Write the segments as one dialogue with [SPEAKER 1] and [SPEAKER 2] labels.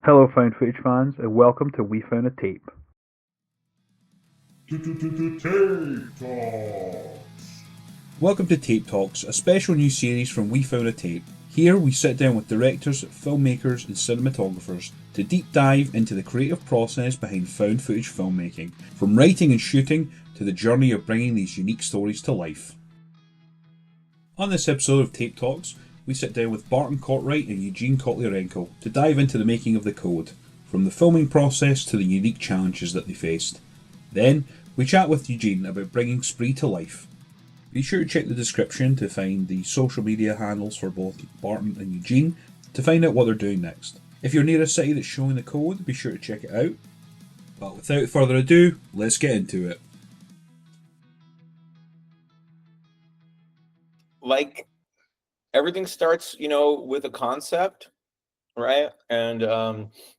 [SPEAKER 1] Hello, found footage fans, and welcome to We Found a Tape.
[SPEAKER 2] Tape Talks.
[SPEAKER 3] Welcome to Tape Talks, a special new series from We Found a Tape. Here we sit down with directors, filmmakers, and cinematographers to deep dive into the creative process behind found footage filmmaking, from writing and shooting to the journey of bringing these unique stories to life. On this episode of Tape Talks, we sit down with Barton Cortright and Eugene Kotlyarenko to dive into the making of the code, from the filming process to the unique challenges that they faced. Then, we chat with Eugene about bringing Spree to life. Be sure to check the description to find the social media handles for both Barton and Eugene to find out what they're doing next. If you're near a city that's showing the code, be sure to check it out. But without further ado, let's get into it.
[SPEAKER 4] Like, everything starts, with a concept, right? And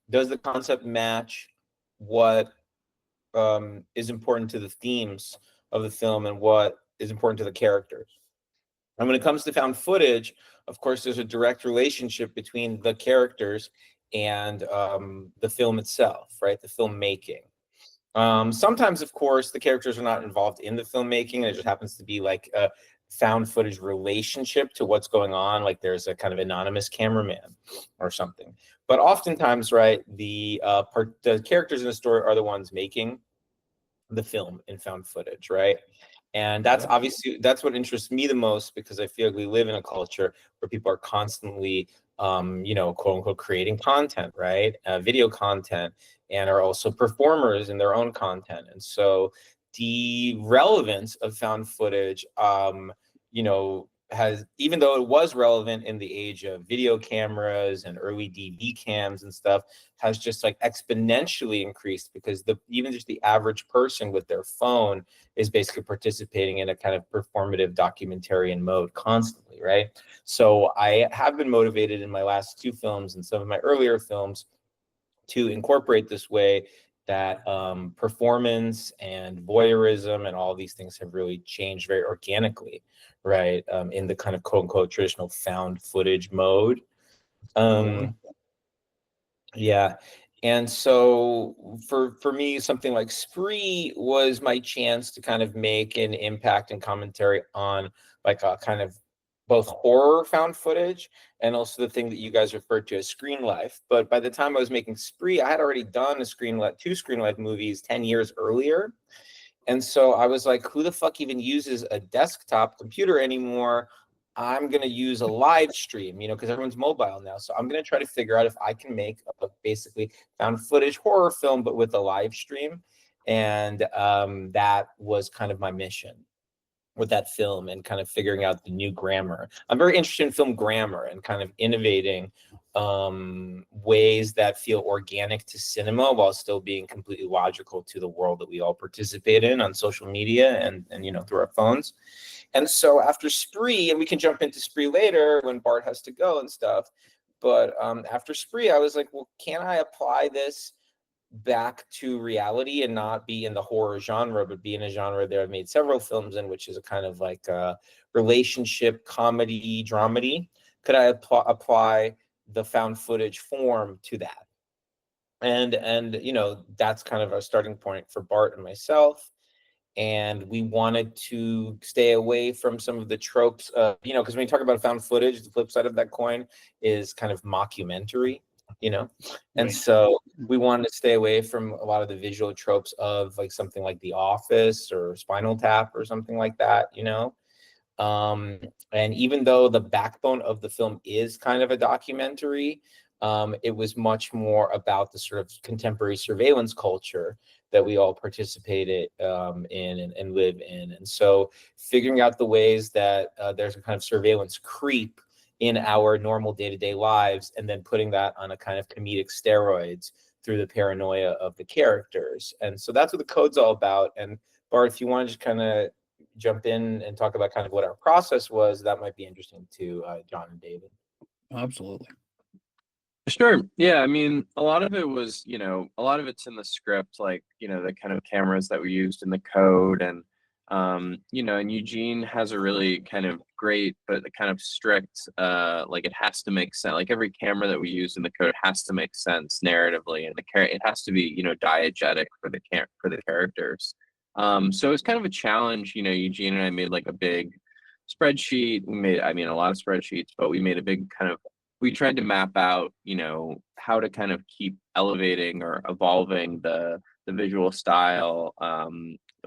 [SPEAKER 4] does the concept match what is important to the themes of the film and what is important to the characters? And when it comes to found footage, of course, there's a direct relationship between the characters and the film itself, right? The filmmaking. Sometimes, of course, the characters are not involved in the filmmaking, and it just happens to be like a found footage relationship to what's going on. Like there's a kind of anonymous cameraman or something. But oftentimes, right, the characters in the story are the ones making the film in found footage, right? And that's obviously, that's what interests me the most, because I feel like we live in a culture where people are constantly, quote unquote, creating content, right? Video content, and are also performers in their own content. And so the relevance of found footage, has, even though it was relevant in the age of video cameras and early DV cams and stuff, has just like exponentially increased, because even just the average person with their phone is basically participating in a kind of performative documentarian mode constantly, right? So I have been motivated in my last two films and some of my earlier films to incorporate this way that performance and voyeurism and all these things have really changed very organically, right? In the kind of quote unquote traditional found footage mode. Yeah. And so for me, something like Spree was my chance to kind of make an impact and commentary on like a kind of both horror found footage and also the thing that you guys referred to as screen life. But by the time I was making Spree, I had already done two screen life movies 10 years earlier. And so I was like, who the fuck even uses a desktop computer anymore? I'm going to use a live stream, because everyone's mobile now. So I'm going to try to figure out if I can make a basically found footage horror film, but with a live stream. And that was kind of my mission with that film, and kind of figuring out the new grammar. I'm very interested in film grammar and kind of innovating ways that feel organic to cinema while still being completely logical to the world that we all participate in on social media and through our phones. And so after Spree, and we can jump into Spree later when Bart has to go and stuff, but after Spree, I was like, well, can I apply this back to reality and not be in the horror genre, but be in a genre that I've made several films in, which is a kind of like a relationship comedy dramedy? Could I apply the found footage form to that? And that's kind of our starting point for Bart and myself. And we wanted to stay away from some of the tropes of, because when you talk about found footage, the flip side of that coin is kind of mockumentary, and
[SPEAKER 3] Right.
[SPEAKER 4] so we wanted to stay away from a lot of the visual tropes of like something like The Office or Spinal Tap or something like that, and even though the backbone of the film is kind of a documentary, it was much more about the sort of contemporary surveillance culture that we all participated in and live in. And so figuring out the ways that there's a kind of surveillance creep in our normal day-to-day lives, and then putting that on a kind of comedic steroids through the paranoia of the characters. And so that's what the code's all about. And Bart, if you want to just kind of jump in and talk about kind of what our process was, that might be interesting to John and David.
[SPEAKER 3] Absolutely.
[SPEAKER 5] Sure. Yeah. I mean, a lot of it was, a lot of it's in the script, like, the kind of cameras that we used in the code. And You know, and Eugene has a really kind of great, but kind of strict, like it has to make sense. Like every camera that we use in the code has to make sense narratively, and it has to be, you know, diegetic for the characters. So it's kind of a challenge. You know, Eugene and I made like a big spreadsheet. We made, I mean, a lot of spreadsheets, but we made a big kind of, we tried to map out, you know, how to kind of keep elevating or evolving the visual style,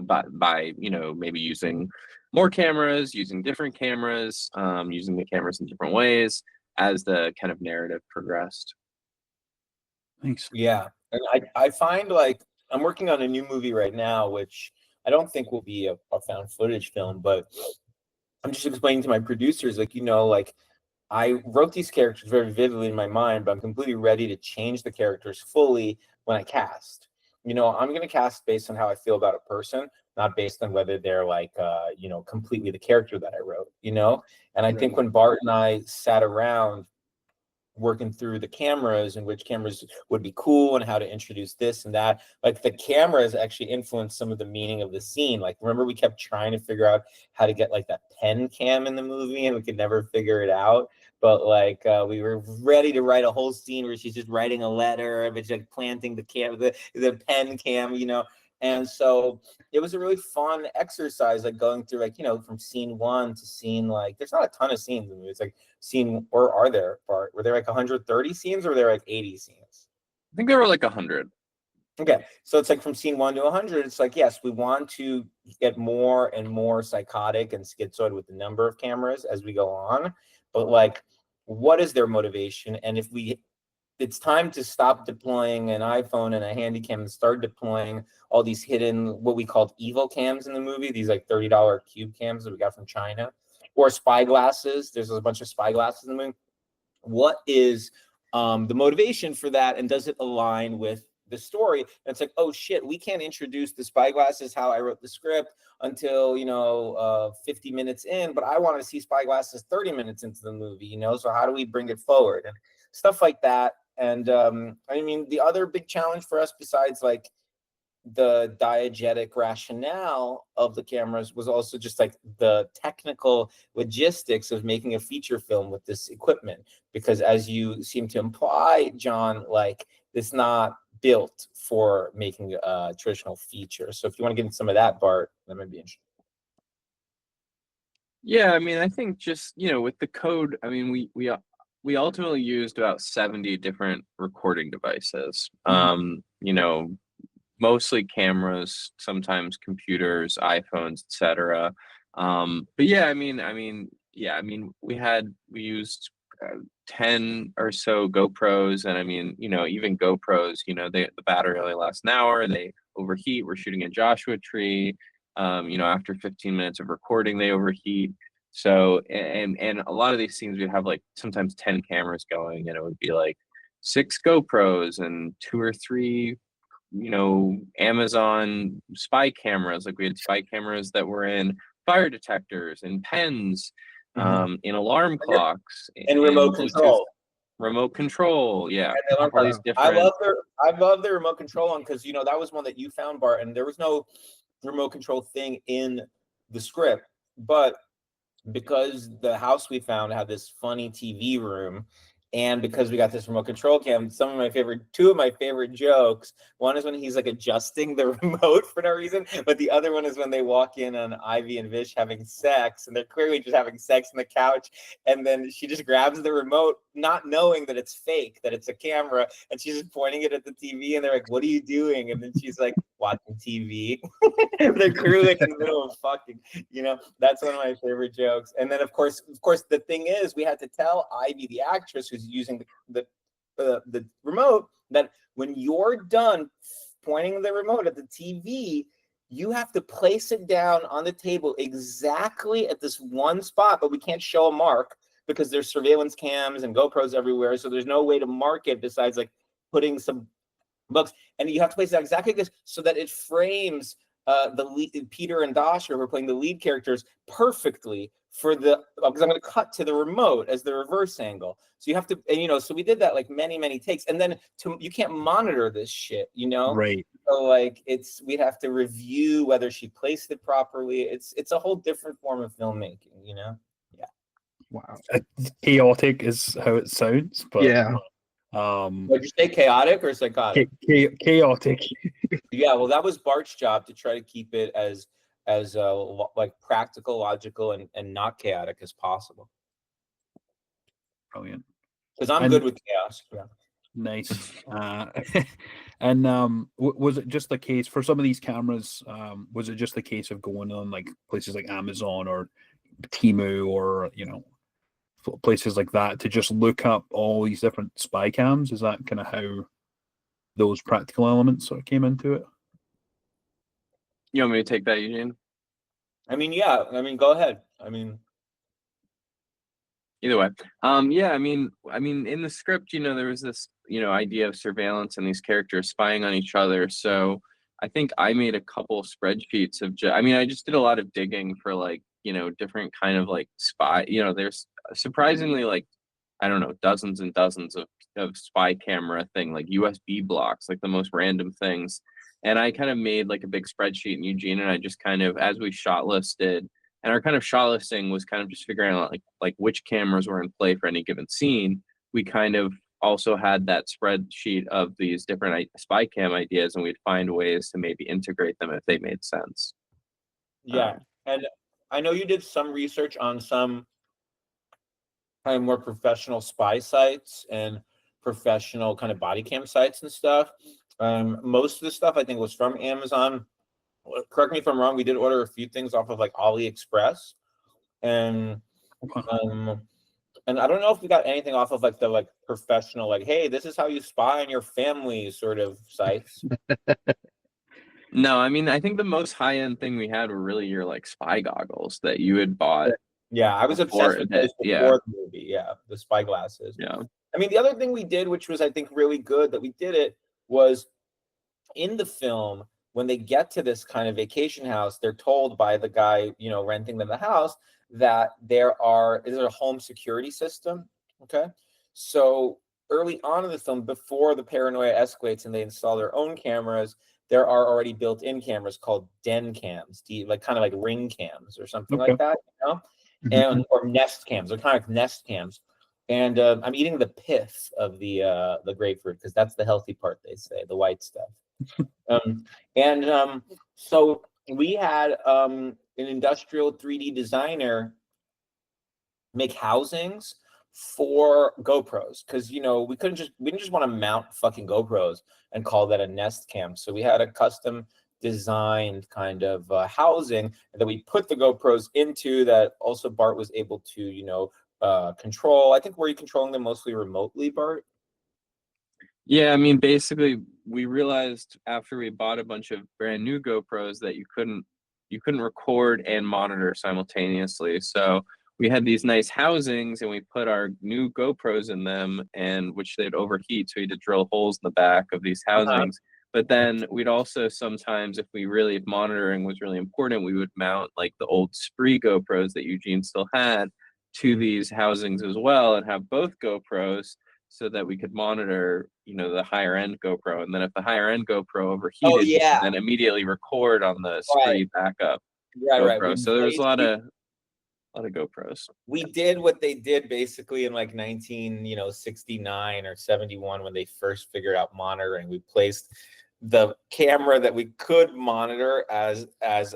[SPEAKER 5] by you know, maybe using more cameras, using different cameras, using the cameras in different ways as the kind of narrative progressed.
[SPEAKER 3] Thanks.
[SPEAKER 4] Yeah, and I find like I'm working on a new movie right now, which I don't think will be a found footage film, but I'm just explaining to my producers, like, you know, like I wrote these characters very vividly in my mind, but I'm completely ready to change the characters fully when I cast. You know, I'm going to cast based on how I feel about a person, not based on whether they're like, you know, completely the character that I wrote, you know? And I think when Bart and I sat around working through the cameras and which cameras would be cool and how to introduce this and that, like the cameras actually influenced some of the meaning of the scene. Like, remember we kept trying to figure out how to get like that pen cam in the movie and we could never figure it out, but like we were ready to write a whole scene where she's just writing a letter but like planting the pen cam, you know. And so it was a really fun exercise, like going through, like, you know, from scene one to scene, like there's not a ton of scenes in the movie. It's like scene, or are there, Bart? Were there like 130 scenes or were there like 80 scenes?
[SPEAKER 5] I think there were like 100.
[SPEAKER 4] Okay, so it's like from scene 1 to 100, it's like, yes, we want to get more and more psychotic and schizoid with the number of cameras as we go on, but like, what is their motivation? And if it's time to stop deploying an iPhone and a handy cam and start deploying all these hidden, what we called evil cams in the movie, these like $30 cube cams that we got from China, or spy glasses. There's a bunch of spy glasses in the movie. What is the motivation for that, and does it align with the story? And it's like, oh shit, we can't introduce the spy glasses how I wrote the script until, you know, 50 minutes in, but I want to see spy glasses 30 minutes into the movie, you know, so how do we bring it forward and stuff like that. And I mean, the other big challenge for us, besides like the diegetic rationale of the cameras, was also just like the technical logistics of making a feature film with this equipment, because as you seem to imply, John, like it's not built for making a traditional feature. So if you want to get into some of that, Bart, that might be interesting.
[SPEAKER 5] Yeah, I mean, I think just, you know, with the code, I mean, we ultimately used about 70 different recording devices. You know, mostly cameras, sometimes computers, iPhones, etc. But yeah, we used 10 or so GoPros, and I mean, you know, even GoPros, you know, the battery only lasts an hour, they overheat. We're shooting a Joshua Tree. You know, after 15 minutes of recording, they overheat. So, and a lot of these scenes, we'd have like sometimes 10 cameras going, and it would be like 6 GoPros and 2 or 3, you know, Amazon spy cameras. Like we had spy cameras that were in fire detectors and pens, in alarm clocks,
[SPEAKER 4] and remote control.
[SPEAKER 5] Remote control, yeah.
[SPEAKER 4] All these different... I love the remote control one, because, you know, that was one that you found, Bart, and there was no remote control thing in the script, but because the house we found had this funny TV room, and because we got this remote control cam, two of my favorite jokes, one is when he's like adjusting the remote for no reason, but the other one is when they walk in on Ivy and Vish having sex, and they're clearly just having sex on the couch, and then she just grabs the remote, not knowing that it's fake, that it's a camera, and she's just pointing it at the TV, and they're like, what are you doing? And then she's like, watching TV. They're clearly like in the middle of fucking, you know. That's one of my favorite jokes. And then of course the thing is, we had to tell Ivy, the actress who's using the remote, that when you're done pointing the remote at the TV, you have to place it down on the table exactly at this one spot, but we can't show a mark because there's surveillance cams and GoPros everywhere, so there's no way to mark it besides like putting some books, and you have to place it exactly like this so that it frames the lead, Peter and Dasha, who are playing the lead characters, perfectly for the, because I'm going to cut to the remote as the reverse angle. So you have to, and, you know, so we did that like many takes, and then you can't monitor this shit, you know?
[SPEAKER 1] Right.
[SPEAKER 4] So like we'd have to review whether she placed it properly. It's a whole different form of filmmaking, you know? Yeah.
[SPEAKER 1] Wow.
[SPEAKER 3] Chaotic is how it sounds, but
[SPEAKER 1] Yeah.
[SPEAKER 4] Would you say chaotic or psychotic?
[SPEAKER 3] Chaotic.
[SPEAKER 4] Yeah, well, that was Bart's job, to try to keep it as like practical, logical, and not chaotic as possible.
[SPEAKER 3] Brilliant.
[SPEAKER 4] Because I'm
[SPEAKER 3] And-
[SPEAKER 4] good with chaos. Yeah.
[SPEAKER 3] Nice. And was it just the case for some of these cameras? Was it just the case of going on like places like Amazon or Temu, or you know, places like that, to just look up all these different spy cams? Is that kind of how those practical elements sort of came into it?
[SPEAKER 5] You want me to take that, Eugene?
[SPEAKER 4] I mean, yeah. I mean, go ahead. I mean,
[SPEAKER 5] Either way. Yeah, I mean, in the script, you know, there was this, you know, idea of surveillance and these characters spying on each other. So I think I made a couple spreadsheets of I mean, I just did a lot of digging for like, you know, different kind of like spy, you know, there's surprisingly like, I don't know, dozens and dozens of spy camera thing, like USB blocks, like the most random things. And I kind of made like a big spreadsheet, and Eugene and I just kind of, as we shot listed, and our kind of shot listing was kind of just figuring out like which cameras were in play for any given scene. We kind of also had that spreadsheet of these different spy cam ideas, and we'd find ways to maybe integrate them if they made sense.
[SPEAKER 4] yeah. And I know you did some research on some kind of more professional spy sites and professional kind of body cam sites and stuff. Most of the stuff I think was from Amazon. Correct me if I'm wrong. We did order a few things off of like AliExpress, and and I don't know if we got anything off of like the like professional, like, hey, this is how you spy on your family sort of sites.
[SPEAKER 5] No, I mean, I think the most high end thing we had were really your like spy goggles that you had bought.
[SPEAKER 4] Yeah, I was obsessed with those before the movie. Yeah, the spy glasses.
[SPEAKER 5] Yeah.
[SPEAKER 4] I mean, the other thing we did, which was I think really good that we did it, was in the film, when they get to this kind of vacation house, they're told by the guy, you know, renting them the house, that there's a home security system. Okay. So early on in the film, before the paranoia escalates and they install their own cameras, there are already built-in cameras called den cams, like kind of like ring cams or something like that, you know, and or nest cams. They're kind of like nest cams. And I'm eating the pith of the grapefruit because that's the healthy part, they say, the white stuff. So we had an industrial 3D designer make housings for GoPros, because you know we didn't just want to mount fucking GoPros and call that a nest cam. So we had a custom designed kind of housing that we put the GoPros into, that also Bart was able to, you know, control. I think, were you controlling them mostly remotely, Bart?
[SPEAKER 5] Yeah, I mean, basically, we realized after we bought a bunch of brand new GoPros that you couldn't record and monitor simultaneously. So we had these nice housings, and we put our new GoPros in them, and which they'd overheat, so we had to drill holes in the back of these housings. But then we'd also sometimes, if monitoring was really important, we would mount like the old Spree GoPros that Eugene still had to these housings as well, and have both GoPros, so that we could monitor, you know, the higher end GoPro. And then if the higher end GoPro overheated, you could then immediately record on the Spree backup GoPro. So there was a lot of GoPros.
[SPEAKER 4] We did what they did basically in like 1969 or 71 when they first figured out monitoring. We placed the camera that we could monitor as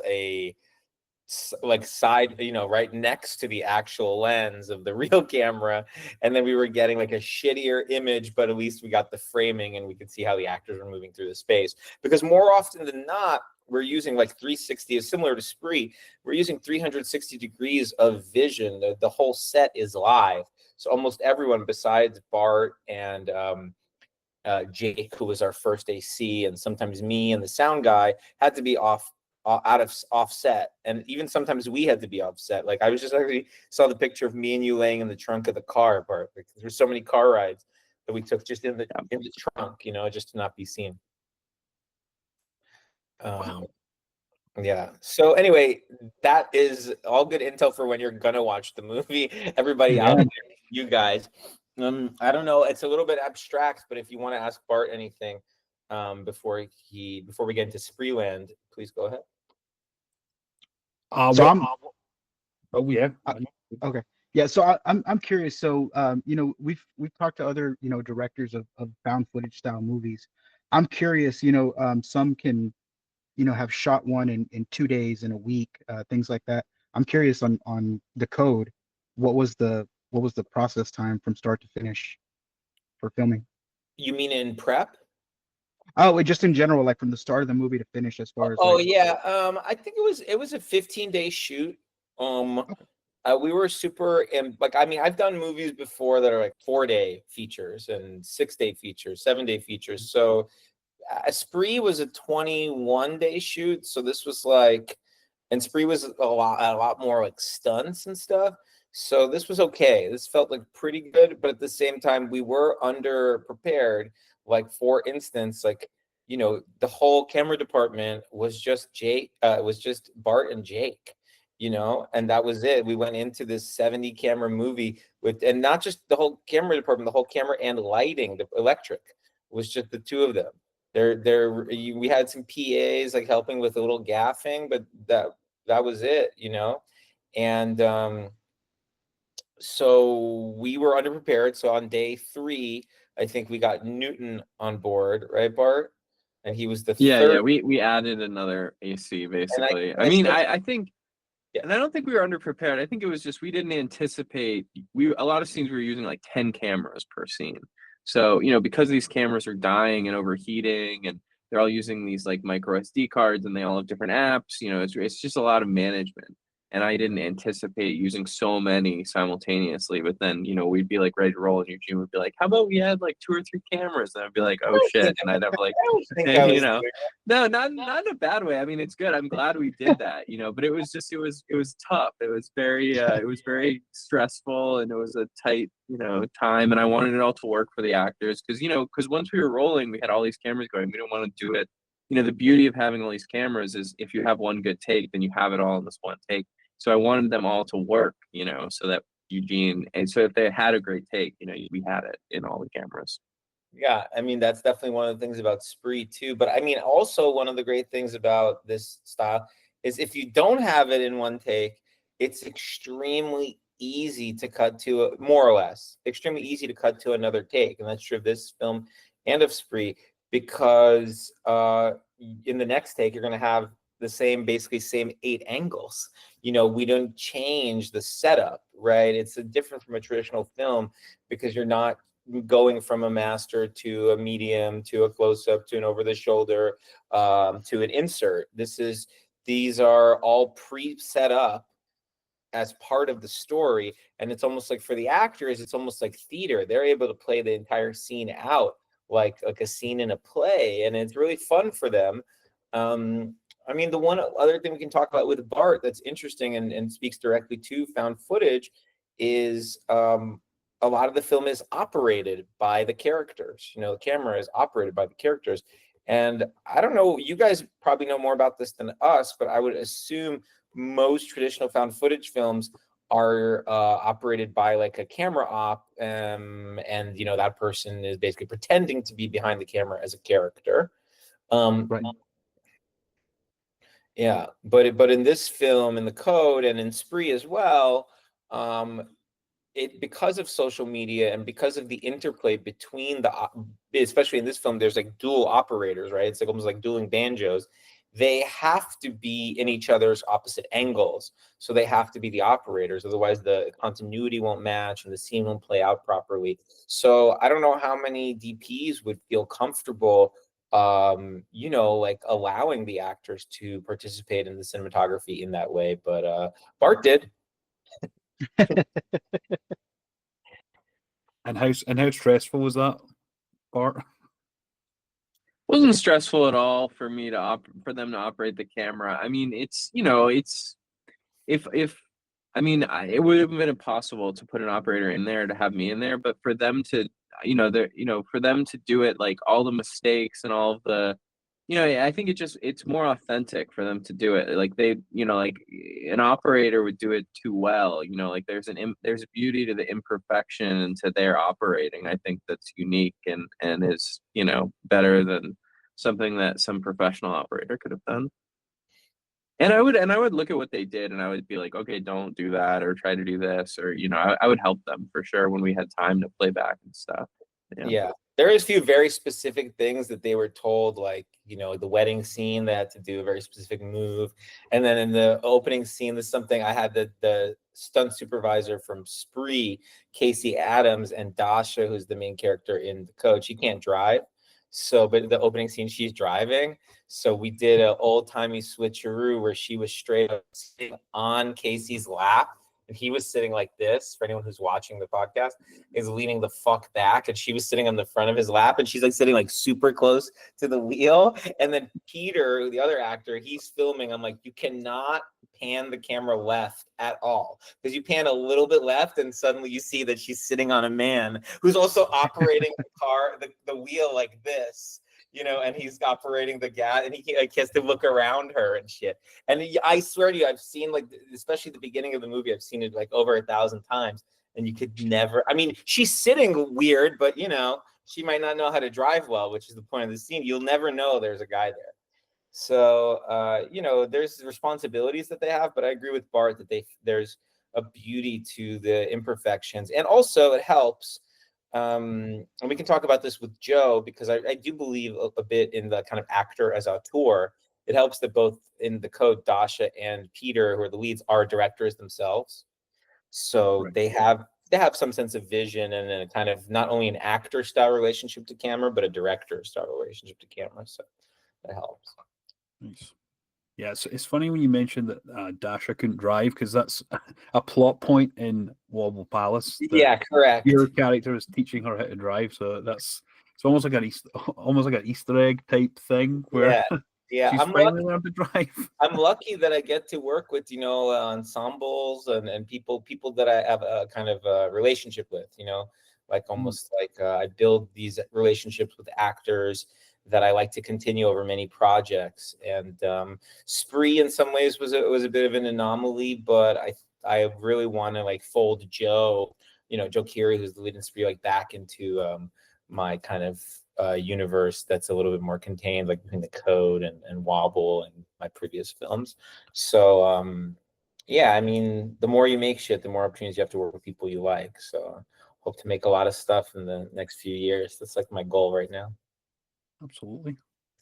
[SPEAKER 4] a like side, you know, right next to the actual lens of the real camera, and then we were getting like a shittier image, but at least we got the framing and we could see how the actors were moving through the space. Because more often than not, we're using like 360, is similar to Spree, we're using 360 degrees of vision. The whole set is live, so almost everyone besides Bart and Jake, who was our first AC, and sometimes me and the sound guy, had to be offset, and even sometimes we had to be offset. Like I was just actually saw the picture of me and you laying in the trunk of the car, Bart. Like, there's so many car rides that we took just in the trunk, you know, just to not be seen.
[SPEAKER 3] Wow.
[SPEAKER 4] Yeah. So anyway, that is all good intel for when you're gonna watch the movie. Everybody out
[SPEAKER 1] Yeah.
[SPEAKER 4] there, you guys. I don't know. It's a little bit abstract, but if you want to ask Bart anything, before we get into Spreeland, please go ahead.
[SPEAKER 1] So I'm. Oh yeah.
[SPEAKER 2] Okay. Yeah, so I'm curious. So we've talked to other directors of found footage style movies. I'm curious. Some can have shot one in 2 days, in a week, things like that. I'm curious on the code. What was the process time from start to finish for filming?
[SPEAKER 4] You mean in prep?
[SPEAKER 2] Oh, just in general, like from the start of the movie to finish, as far as
[SPEAKER 4] Oh
[SPEAKER 2] like.
[SPEAKER 4] yeah. I think it was a 15-day shoot. We were super, and like, I mean, I've done movies before that are like 4-day features and 6-day features, 7-day features. So Spree was a 21-day shoot. So this was like, and Spree was a lot more like stunts and stuff. So this was okay. This felt like pretty good, but at the same time, we were under prepared. Like, for instance, like, the whole camera department was just Jake. It was just Bart and Jake. And that was it. We went into this 70 camera movie with, and not just the whole camera department, the whole camera and lighting, the electric was just the two of them. We had some PAs like helping with a little gaffing, but that was it. And so we were underprepared. So on day 3, I think we got Newton on board, right, Bart? And he was the third.
[SPEAKER 5] Yeah, we added another AC basically.
[SPEAKER 4] I
[SPEAKER 5] mean,
[SPEAKER 4] said,
[SPEAKER 5] I think,
[SPEAKER 4] yeah.
[SPEAKER 5] and I don't think we were underprepared. I think it was just we didn't anticipate, a lot of scenes we were using like 10 cameras per scene. So, because these cameras are dying and overheating, and they're all using these like micro SD cards, and they all have different apps, it's just a lot of management. And I didn't anticipate using so many simultaneously. But then, we'd be like ready to roll, and Eugene would be like, "How about we had like 2 or 3 cameras?" And I'd be like, "Oh shit!" And I'd have like,
[SPEAKER 4] I don't think I was doing
[SPEAKER 5] no, not in a bad way. I mean, it's good. I'm glad we did that, but it was just, it was tough. It was very stressful, and it was a tight, time, and I wanted it all to work for the actors, because once we were rolling, we had all these cameras going. We didn't want to do it. The beauty of having all these cameras is if you have one good take, then you have it all in this one take. So I wanted them all to work, so that Eugene, and so if they had a great take, we had it in all the cameras.
[SPEAKER 4] Yeah, I mean, that's definitely one of the things about Spree too. But I mean, also one of the great things about this style is if you don't have it in one take, it's extremely easy to cut to, more or less, extremely easy to cut to another take. And that's true of this film and of Spree, because in the next take, you're going to have basically same 8 angles. We don't change the setup, right? It's different from a traditional film because you're not going from a master to a medium to a close-up to an over-the-shoulder to an insert. These are all pre-set up as part of the story, and it's almost like, for the actors, it's almost like theater. They're able to play the entire scene out like a scene in a play, and it's really fun for them. I mean, the one other thing we can talk about with Bart that's interesting and speaks directly to found footage is a lot of the film is operated by the characters. The camera is operated by the characters. And I don't know, you guys probably know more about this than us, but I would assume most traditional found footage films are operated by like a camera op, and that person is basically pretending to be behind the camera as a character.
[SPEAKER 2] Right.
[SPEAKER 4] Yeah, but in this film, in the code, and in Spree as well, because of social media and because of the interplay between especially in this film, there's like dual operators, right? It's like almost like dueling banjos. They have to be in each other's opposite angles, so they have to be the operators, otherwise the continuity won't match and the scene won't play out properly. So I don't know how many DPs would feel comfortable like allowing the actors to participate in the cinematography in that way, but Bart did.
[SPEAKER 3] And how stressful was that, Bart?
[SPEAKER 5] Wasn't stressful at all for me for them to operate the camera. I mean, it's if I mean, it would have been impossible to put an operator in there, to have me in there, but for them to for them to do it, like all the mistakes and all of the Yeah, I think it's more authentic for them to do it. Like they, like an operator would do it too well. Like there's there's beauty to the imperfection and to their operating. I think that's unique and is, better than something that some professional operator could have done. And I would look at what they did and I would be like, okay, don't do that or try to do this, or, I would help them for sure when we had time to play back and stuff.
[SPEAKER 4] Yeah. There is a few very specific things that they were told, like, the wedding scene, they had to do a very specific move. And then in the opening scene, there's something I had the stunt supervisor from Spree, Casey Adams, and Dasha, who's the main character in The Code. She can't drive. So, but the opening scene, she's driving. So we did an old-timey switcheroo where she was straight up sitting on Casey's lap. And he was sitting like this. For anyone who's watching the podcast, is leaning the fuck back, and she was sitting on the front of his lap, and she's like sitting like super close to the wheel. And then Peter, the other actor, he's filming. I'm like, you cannot pan the camera left at all, because you pan a little bit left, and suddenly you see that she's sitting on a man who's also operating the car, the wheel like this. And he's operating the gas, and he has to look around her and shit. And I swear to you, I've seen, like, especially the beginning of the movie, I've seen it like over 1,000 times, and you could never. I mean, she's sitting weird, but she might not know how to drive well, which is the point of the scene. You'll never know there's a guy there. So, there's responsibilities that they have, but I agree with Bart that there's a beauty to the imperfections, and also it helps. And we can talk about this with Joe, because I do believe a bit in the kind of actor as auteur. It helps that both in The Code, Dasha and Peter, who are the leads, are directors themselves. So
[SPEAKER 3] Right.
[SPEAKER 4] they have some sense of vision and a kind of not only an actor style relationship to camera, but a director style relationship to camera. So that helps.
[SPEAKER 3] Nice. Yeah, it's funny when you mentioned that Dasha couldn't drive, because that's a plot point in Wobble Palace.
[SPEAKER 4] Yeah, correct.
[SPEAKER 3] Your character is teaching her how to drive, so it's almost like an Easter egg type thing where
[SPEAKER 4] yeah.
[SPEAKER 3] she's finally learned to drive.
[SPEAKER 4] I'm lucky that I get to work with ensembles and people that I have a kind of a relationship with. Like almost like I build these relationships with actors that I like to continue over many projects. And Spree in some ways was a bit of an anomaly, but I really want to like fold Joe, Joe Keery, who's the lead in Spree, like back into my kind of universe that's a little bit more contained, like between The Code and Wobble and my previous films. So yeah, I mean, the more you make shit, the more opportunities you have to work with people you like. So hope to make a lot of stuff in the next few years. That's like my goal right now.
[SPEAKER 3] Absolutely.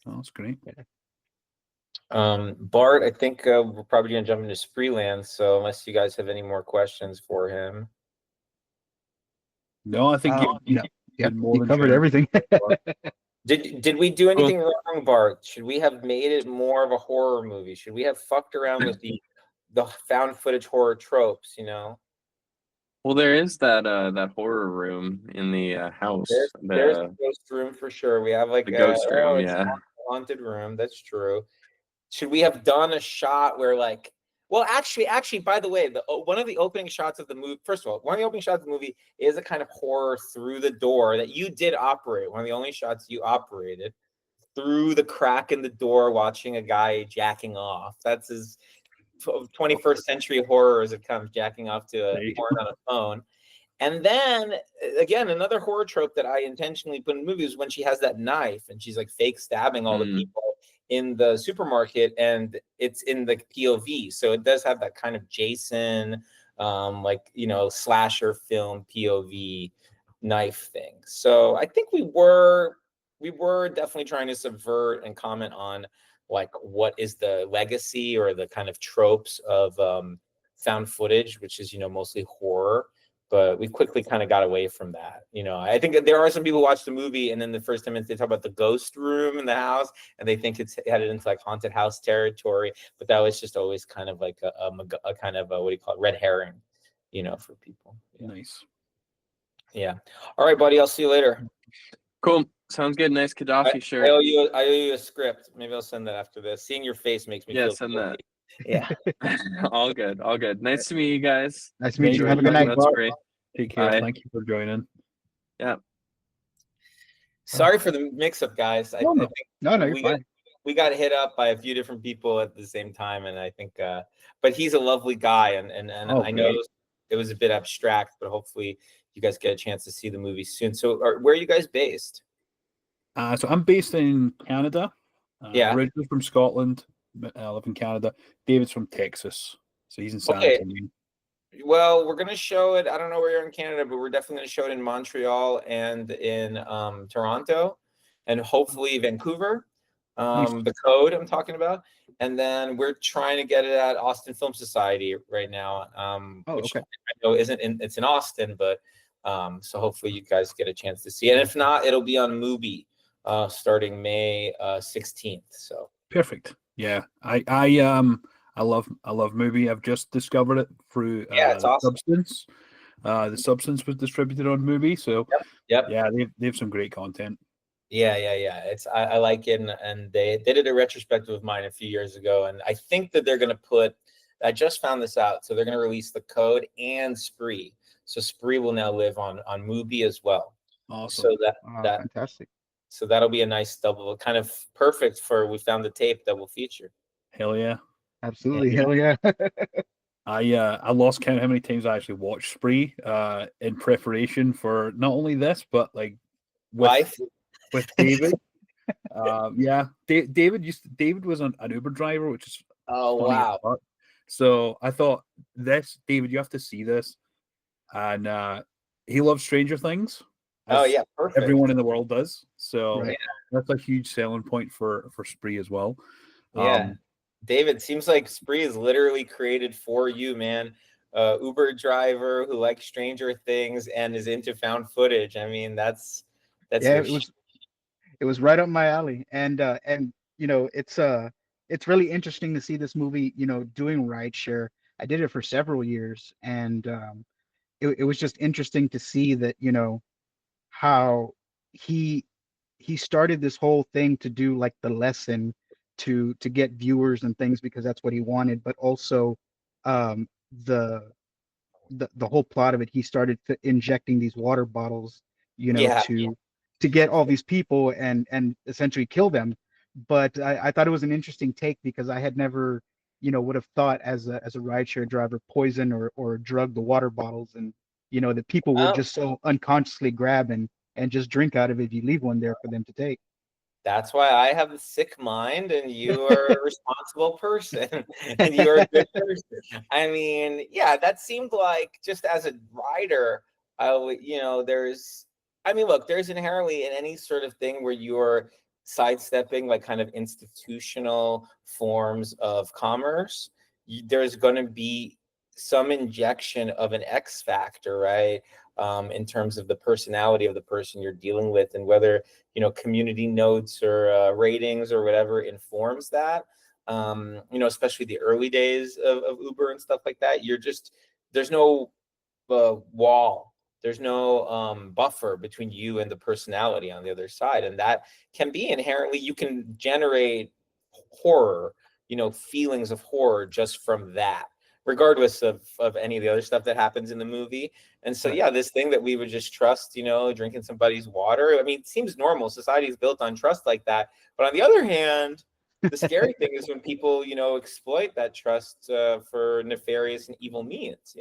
[SPEAKER 3] Oh, that's great.
[SPEAKER 4] Bart, I think we're probably gonna jump into Spreeland. So unless you guys have any more questions for him.
[SPEAKER 3] No, I think
[SPEAKER 2] you
[SPEAKER 3] than
[SPEAKER 2] covered everything.
[SPEAKER 4] Did we do anything wrong, Bart? Should we have made it more of a horror movie? Should we have fucked around with the found footage horror tropes?
[SPEAKER 5] Well, there is that horror room in the house.
[SPEAKER 4] There's a ghost room for sure. We have like
[SPEAKER 5] the ghost room,
[SPEAKER 4] it's a haunted room. That's true. Should we have done a shot where like? Well, actually, by the way, one of the opening shots of the movie. First of all, one of the opening shots of the movie is a kind of horror through the door that you did operate. One of the only shots you operated through the crack in the door, watching a guy jacking off. That's as 21st century horror as it comes, jacking off to a porn on a phone. And then again, another horror trope that I intentionally put in the movie is when she has that knife and she's like fake stabbing all the people in the supermarket, and it's in the POV. So it does have that kind of Jason, slasher film POV knife thing. So I think we were definitely trying to subvert and comment on like what is the legacy or the kind of tropes of found footage, which is mostly horror. But we quickly kind of got away from that. I think there are some people who watch the movie and then the first 10 minutes they talk about the ghost room in the house and they think it's headed into like haunted house territory. But that was just always kind of like a kind of what do you call it, red herring, for people. Yeah.
[SPEAKER 3] Nice.
[SPEAKER 4] Yeah. All right, buddy. I'll see you later.
[SPEAKER 5] Cool. Sounds good. Nice Gaddafi shirt.
[SPEAKER 4] I owe you a script. Maybe I'll send that after this. Seeing your face makes me feel
[SPEAKER 5] send
[SPEAKER 4] guilty.
[SPEAKER 5] that.
[SPEAKER 4] Yeah.
[SPEAKER 5] All good. Nice to meet you guys.
[SPEAKER 2] Nice to meet you. Have a good night.
[SPEAKER 5] That's great.
[SPEAKER 3] Take care.
[SPEAKER 5] Bye.
[SPEAKER 3] Thank you for joining.
[SPEAKER 5] Yeah.
[SPEAKER 4] Sorry for the mix-up, guys. I think
[SPEAKER 2] you're fine.
[SPEAKER 4] we got hit up by a few different people at the same time, and I think, but he's a lovely guy, and
[SPEAKER 1] Oh,
[SPEAKER 4] I know
[SPEAKER 1] great.
[SPEAKER 4] it was a bit abstract, but hopefully you guys get a chance to see the movie soon. So, where are you guys based?
[SPEAKER 1] So I'm based in Canada.
[SPEAKER 4] Yeah.
[SPEAKER 1] Originally from Scotland, but I live in Canada. David's from Texas, so he's in San
[SPEAKER 4] Okay.
[SPEAKER 1] Antonio.
[SPEAKER 4] Well, we're going to show it. I don't know where you're in Canada, but we're definitely going to show it in Montreal and in Toronto, and hopefully Vancouver.
[SPEAKER 1] Nice.
[SPEAKER 4] The Code I'm talking about, and then we're trying to get it at Austin Film Society right now,
[SPEAKER 2] Oh,
[SPEAKER 4] which
[SPEAKER 2] okay.
[SPEAKER 4] I know it's in Austin, but so hopefully you guys get a chance to see it. And if not, it'll be on Mubi starting May 16th. So
[SPEAKER 1] Perfect. Yeah, I love movie. I've just discovered it through
[SPEAKER 4] yeah, it's
[SPEAKER 1] the
[SPEAKER 4] awesome.
[SPEAKER 1] Substance. The Substance was distributed on Movie, so
[SPEAKER 4] Yep.
[SPEAKER 1] yeah, they have some great content.
[SPEAKER 4] Yeah. It's I like it, and they did a retrospective of mine a few years ago, and I think that they're going to put. I just found this out, so they're going to release The Code and Spree. So Spree will now live on Mubi as well.
[SPEAKER 1] Awesome.
[SPEAKER 4] So that
[SPEAKER 2] Fantastic.
[SPEAKER 4] so that'll be a nice double, kind of perfect for We Found the Tape that will feature.
[SPEAKER 1] Hell yeah.
[SPEAKER 2] Absolutely.
[SPEAKER 4] Yeah.
[SPEAKER 2] Hell yeah.
[SPEAKER 1] I lost count how many times I actually watched Spree in preparation for not only this, but like
[SPEAKER 4] Life.
[SPEAKER 1] with David. Yeah, David was an Uber driver, which is
[SPEAKER 4] Oh
[SPEAKER 1] funny as
[SPEAKER 4] wow.
[SPEAKER 1] fuck. So I thought, David, you have to see this. And he loves Stranger Things,
[SPEAKER 4] Oh
[SPEAKER 1] as
[SPEAKER 4] yeah, perfect.
[SPEAKER 1] everyone in the world does. So
[SPEAKER 2] Right.
[SPEAKER 1] that's a huge selling point for Spree as well.
[SPEAKER 4] Yeah. David, seems like Spree is literally created for you, man. Uber driver who likes Stranger Things and is into found footage. I mean, that's
[SPEAKER 2] Yeah,
[SPEAKER 4] your
[SPEAKER 2] it was right up my alley. And you know, it's really interesting to see this movie, you know, doing rideshare. I did it for several years, and it was just interesting to see that, you know, how he he started this whole thing to do like the lesson to get viewers and things because that's what he wanted, but also um the the whole plot of it, he started injecting these water bottles, you know,
[SPEAKER 4] yeah.
[SPEAKER 2] to get all these people and essentially kill them. But I thought it was an interesting take because I had never, you know, would have thought as a rideshare driver, poison or drug the water bottles, and you know that people would
[SPEAKER 4] Oh,
[SPEAKER 2] just so unconsciously grab and just drink out of it if you leave one there for them to take.
[SPEAKER 4] that's why I have a sick mind and you are a responsible person and you are a good person. I mean, yeah, that seemed like just as a writer, I mean, look, there's inherently in any sort of thing where you're sidestepping like kind of institutional forms of commerce, there's going to be some injection of an X factor, right? In terms of the personality of the person you're dealing with and whether community notes or ratings or whatever informs that. Especially the early days of Uber and stuff like that. There's no wall. There's no buffer between you and the personality on the other side, and that can be inherently. You can generate horror, feelings of horror just from that, regardless of any of the other stuff that happens in the movie. And so,
[SPEAKER 2] Right.
[SPEAKER 4] yeah, this thing that we would just trust, drinking somebody's water. I mean, it seems normal. Society is built on trust like that. But on the other hand, the scary thing is when people, exploit that trust for nefarious and evil means.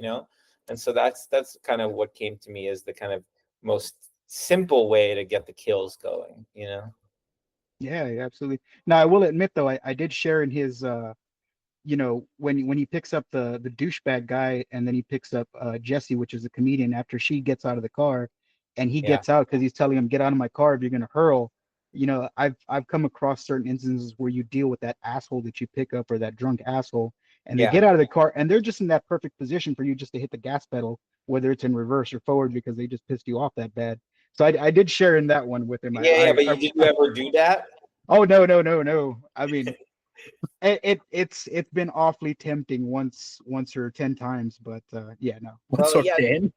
[SPEAKER 4] And so that's kind of what came to me as the kind of most simple way to get the kills going.
[SPEAKER 2] Yeah, yeah, absolutely. Now I will admit though, I did share in his you know, when he picks up the douchebag guy and then he picks up Jesse, which is a comedian, after she gets out of the car, and he
[SPEAKER 4] Yeah.
[SPEAKER 2] gets out because he's telling him, get out of my car if you're gonna hurl. You know, I've come across certain instances where you deal with that asshole that you pick up or that drunk asshole, and they
[SPEAKER 4] Yeah.
[SPEAKER 2] get out of the car and they're just in that perfect position for you just to hit the gas pedal, whether it's in reverse or forward because they just pissed you off that bad. So I did share in that one with him.
[SPEAKER 4] Yeah, but did you ever do that?
[SPEAKER 2] Oh no, no, no, no. I mean, it's been awfully tempting once or 10 times, but yeah, no.
[SPEAKER 1] Once
[SPEAKER 4] Well,
[SPEAKER 1] or
[SPEAKER 4] yeah,
[SPEAKER 1] 10.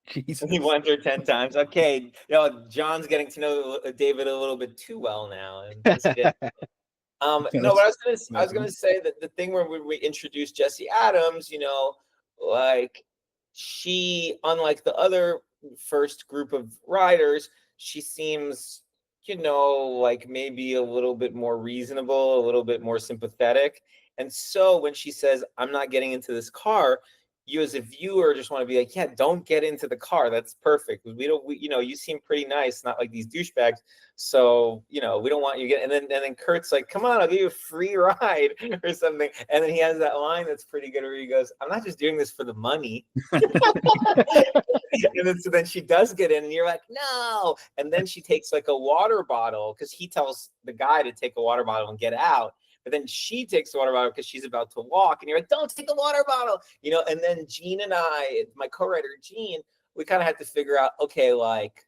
[SPEAKER 1] Jesus.
[SPEAKER 4] he went through 10 times. Okay. John's getting to know David a little bit too well now. And that's good. No, but I was gonna say that the thing where we introduced Jesse Adams, like she, unlike the other first group of riders, she seems you know, like maybe a little bit more reasonable, a little bit more sympathetic. And so when she says, I'm not getting into this car, you as a viewer just want to be like, yeah, don't get into the car. That's perfect. We don't, you know, you seem pretty nice, not like these douchebags. So, you know, we don't want you to get, and then Kurt's like, come on, I'll give you a free ride or something. And then he has that line that's pretty good where he goes, I'm not just doing this for the money. And then, so then she does get in and you're like, no. And then she takes like a water bottle because he tells the guy to take a water bottle and get out. But then she takes the water bottle because she's about to walk. And you're like, don't take the water bottle. You know, and then Gene and I, my co-writer Gene, we kind of had to figure out, okay, like,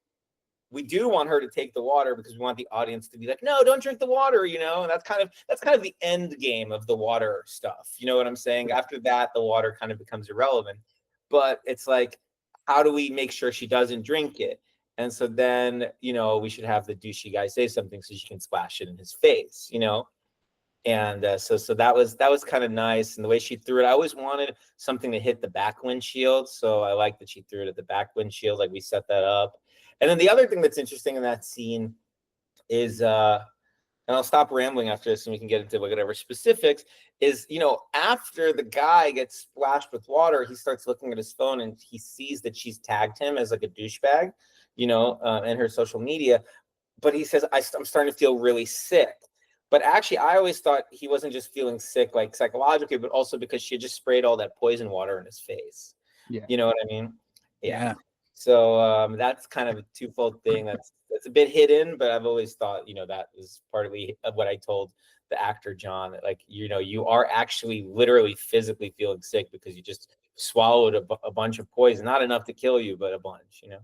[SPEAKER 4] we do want her to take the water because we want the audience to be like, no, don't drink the water, you know. And that's kind of the end game of the water stuff. You know what I'm saying? After that, the water kind of becomes irrelevant. But it's like, how do we make sure she doesn't drink it? And so then, you know, we should have the douchey guy say something so she can splash it in his face, you know. And so that was kind of nice. And the way she threw it, I always wanted something to hit the back windshield. So I like that she threw it at the back windshield. Like we set that up. And then the other thing that's interesting in that scene is, and I'll stop rambling after this and we can get into whatever specifics, is, you know, after the guy gets splashed with water, he starts looking at his phone and he sees that she's tagged him as like a douchebag, you know, in her social media. But he says, I'm starting to feel really sick. But actually, I always thought he wasn't just feeling sick, like psychologically, but also because she had just sprayed all that poison water in his face.
[SPEAKER 2] Yeah.
[SPEAKER 4] You know what I mean?
[SPEAKER 1] Yeah.
[SPEAKER 4] So that's kind of a twofold thing. That's a bit hidden, but I've always thought, you know, that was partly of what I told the actor John, that like, you know, you are actually literally physically feeling sick because you just swallowed a bunch of poison, not enough to kill you, but a bunch, you know.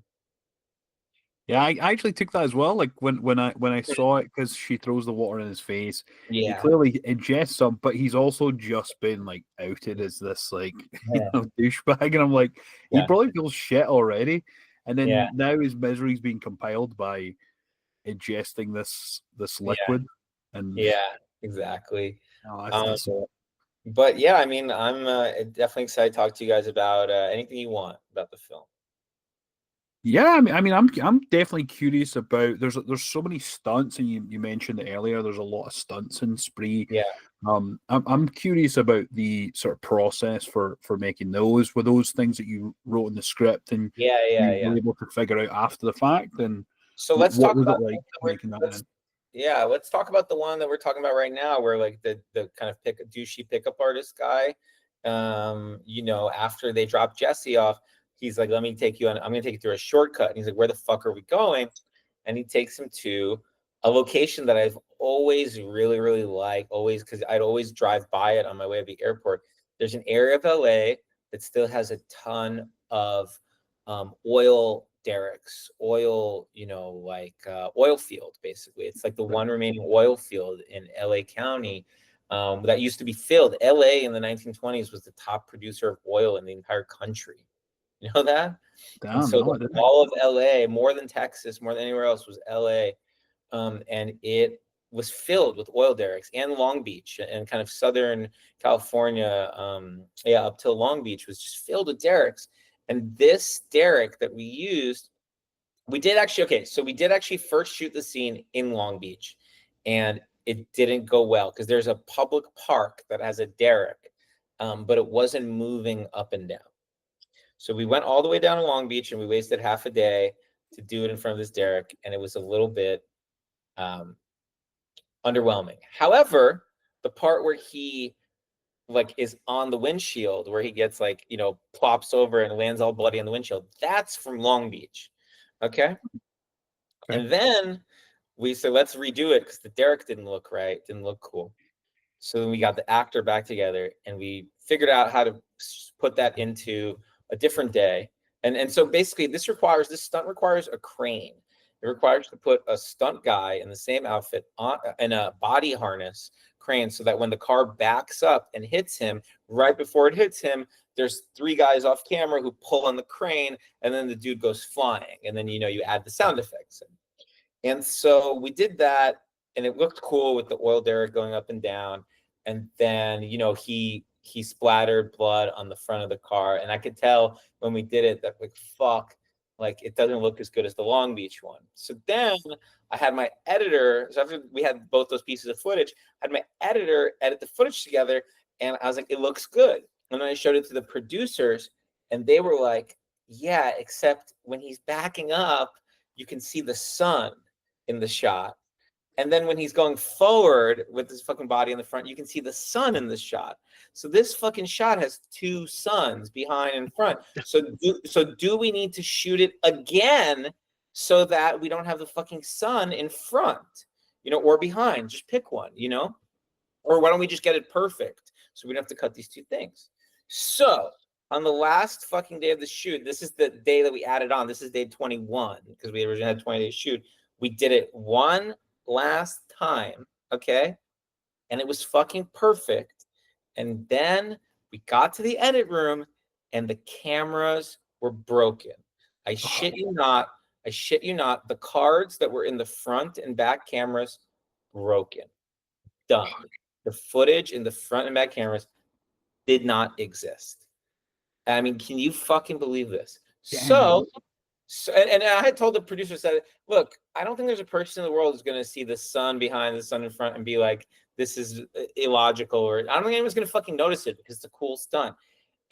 [SPEAKER 1] Yeah, I actually took that as well. Like when I saw it, because she throws the water in his face, he
[SPEAKER 4] Yeah.
[SPEAKER 1] clearly ingests some, but he's also just been like outed as this like
[SPEAKER 4] Yeah.
[SPEAKER 1] douchebag, and I'm like, he
[SPEAKER 4] Yeah.
[SPEAKER 1] probably feels shit already, and then
[SPEAKER 4] Yeah.
[SPEAKER 1] now his misery is being compiled by ingesting this liquid, and
[SPEAKER 4] Yeah, exactly.
[SPEAKER 1] that's it.
[SPEAKER 4] But yeah, I mean, I'm definitely excited to talk to you guys about anything you want about the film.
[SPEAKER 1] Yeah, I'm definitely curious about. There's so many stunts, and you mentioned it earlier. There's a lot of stunts in Spree.
[SPEAKER 4] Yeah.
[SPEAKER 1] I'm curious about the sort of process for making those. Were those things that you wrote in the script and you were able to figure out after the fact? And
[SPEAKER 4] So let's
[SPEAKER 1] what
[SPEAKER 4] talk
[SPEAKER 1] was
[SPEAKER 4] about
[SPEAKER 1] it like making that?
[SPEAKER 4] yeah, let's talk about the one that we're talking about right now, where like the kind of douchey pickup artist guy, you know, after they drop Jesse off, he's like, let me take you on, I'm gonna take you through a shortcut. And he's like, where the fuck are we going? And he takes him to a location that I've always really liked, always, because I'd always drive by it on my way to the airport. There's an area of LA that still has a ton of oil derricks, oil, you know, like oil field, basically. It's like the one remaining oil field in LA County that used to be filled. LA in the 1920s was the top producer of oil in the entire country. You know that? And
[SPEAKER 1] Damn,
[SPEAKER 4] so
[SPEAKER 1] no, I didn't.
[SPEAKER 4] all of LA, more than Texas, more than anywhere else, was LA. And it was filled with oil derricks, and Long Beach and kind of Southern California, up till Long Beach was just filled with derricks. And this derrick that we used, we did actually first shoot the scene in Long Beach, and it didn't go well because there's a public park that has a derrick, but it wasn't moving up and down. So we went all the way down to Long Beach and we wasted half a day to do it in front of this derrick, and it was a little bit underwhelming. However, the part where he like is on the windshield, where he gets like, you know, plops over and lands all bloody on the windshield, that's from Long Beach. Okay. And then we said, let's redo it because the derrick didn't look right, didn't look cool. So then we got the actor back together and we figured out how to put that into a different day. And so basically this stunt requires a crane. It requires to put a stunt guy in the same outfit on in a body harness crane, so that when the car backs up and hits him, right before it hits him, there's 3 guys off camera who pull on the crane, and then the dude goes flying. And then, you know, you add the sound effects in. And so we did that, and it looked cool with the oil derrick going up and down. And then, you know, he splattered blood on the front of the car. And I could tell when we did it that, like, fuck, Like, it doesn't look as good as the Long Beach one. So then I had my editor, so after we had both those pieces of footage, I had my editor edit the footage together, and I was like, it looks good. And then I showed it to the producers, and they were like, yeah, except when he's backing up, you can see the sun in the shot. And then when he's going forward with his fucking body in the front, you can see the sun in the shot. So this fucking shot has two suns behind and front. So do we need to shoot it again so that we don't have the fucking sun in front, you know, or behind? Just pick one, you know? Or why don't we just get it perfect so we don't have to cut these two things? So on the last fucking day of the shoot, this is the day that we added on. This is day 21 because we originally had 20 days shoot. We did it one last time, okay? And it was fucking perfect. And then we got to the edit room and the cameras were broken. I shit you not. The cards that were in the front and back cameras broken. Done. The footage in the front and back cameras did not exist. I mean, can you fucking believe this? Damn. So and I had told the producer, said, look, I don't think there's a person in the world who's going to see the sun behind, the sun in front, and be like, this is illogical, or I don't think anyone's going to fucking notice it because it's a cool stunt.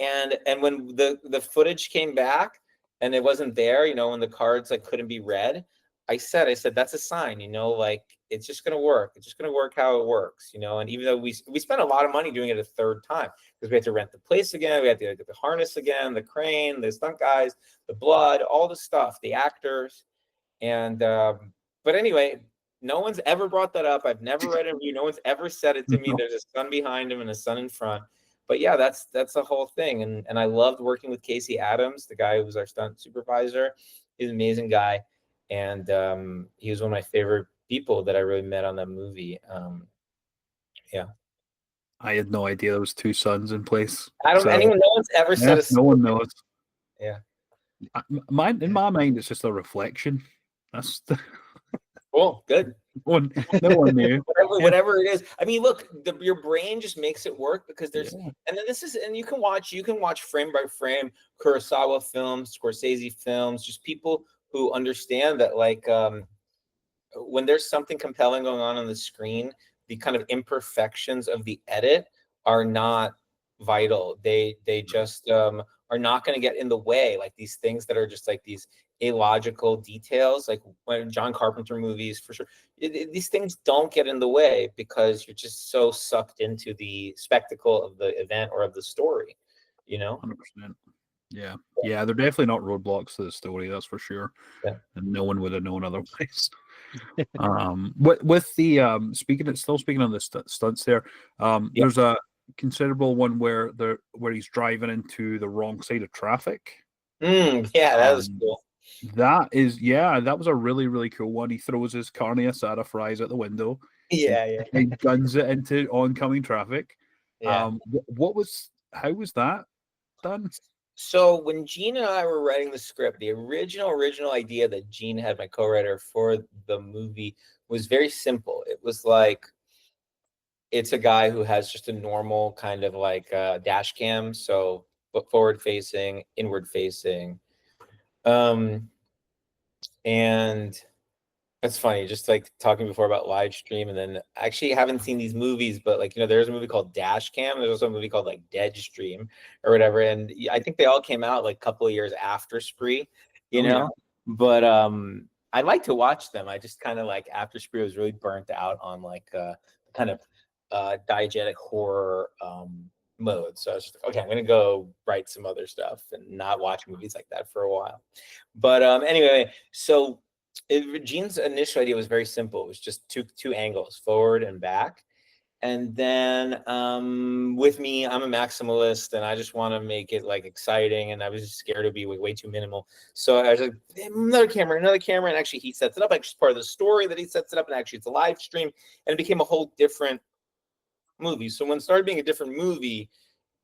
[SPEAKER 4] And when the footage came back and it wasn't there, you know, when the cards like couldn't be read, I said that's a sign, you know, like it's just going to work. It's just going to work how it works, you know. And even though we spent a lot of money doing it a third time because we had to rent the place again, we had to get the harness again, the crane, the stunt guys, the blood, all the stuff, the actors. And but anyway, no one's ever brought that up. I've never read a review. No one's ever said it to me. There's a sun behind him and a sun in front. But yeah, that's the whole thing. And I loved working with Casey Adams, the guy who was our stunt supervisor. He's an amazing guy. And he was one of my favorite people that I really met on that movie. Yeah.
[SPEAKER 1] I had no idea there was two suns in place.
[SPEAKER 4] No one's ever said
[SPEAKER 1] no one knows.
[SPEAKER 4] Yeah.
[SPEAKER 1] In my mind, it's just a reflection. That's
[SPEAKER 4] cool. Good.
[SPEAKER 1] No one knew.
[SPEAKER 4] whatever it is. I mean, look, your brain just makes it work because there's, and then and you can watch frame by frame Kurosawa films, Scorsese films, just people who understand that, like, when there's something compelling going on the screen, the kind of imperfections of the edit are not vital. They just are not going to get in the way, like these things that are just like these illogical details, like when John Carpenter movies, for sure. These things don't get in the way because you're just so sucked into the spectacle of the event or of the story, you know?
[SPEAKER 1] 100%. Yeah, they're definitely not roadblocks to the story, that's for sure.
[SPEAKER 4] Yeah.
[SPEAKER 1] And no one would have known otherwise. With the speaking on the stunts there, there's a considerable one where he's driving into the wrong side of traffic.
[SPEAKER 4] That was cool.
[SPEAKER 1] That was a really, really cool one. He throws his carne asada fries out the window. And guns it into oncoming traffic. How was that done?
[SPEAKER 4] So when Gene and I were writing the script, the original idea that Gene had, my co-writer, for the movie was very simple. It was like, it's a guy who has just a normal kind of like dash cam, so forward facing, inward facing, and that's funny, just like talking before about live stream, and then I actually haven't seen these movies, but like, you know, there's a movie called Dash Cam. There's also a movie called like Deadstream or whatever. And I think they all came out like a couple of years after Spree, you know, but I'd like to watch them. I just kind of like, after Spree, was really burnt out on like kind of diegetic horror mode. So I was just like, okay, I'm going to go write some other stuff and not watch movies like that for a while. But anyway, so Gene's initial idea was very simple. It was just two angles, forward and back. And then with me, I'm a maximalist and I just want to make it like exciting. And I was just scared to be way too minimal. So I was like, another camera. And actually he sets it up. Like, just part of the story that he sets it up. And actually it's a live stream. And it became a whole different movie. So when it started being a different movie,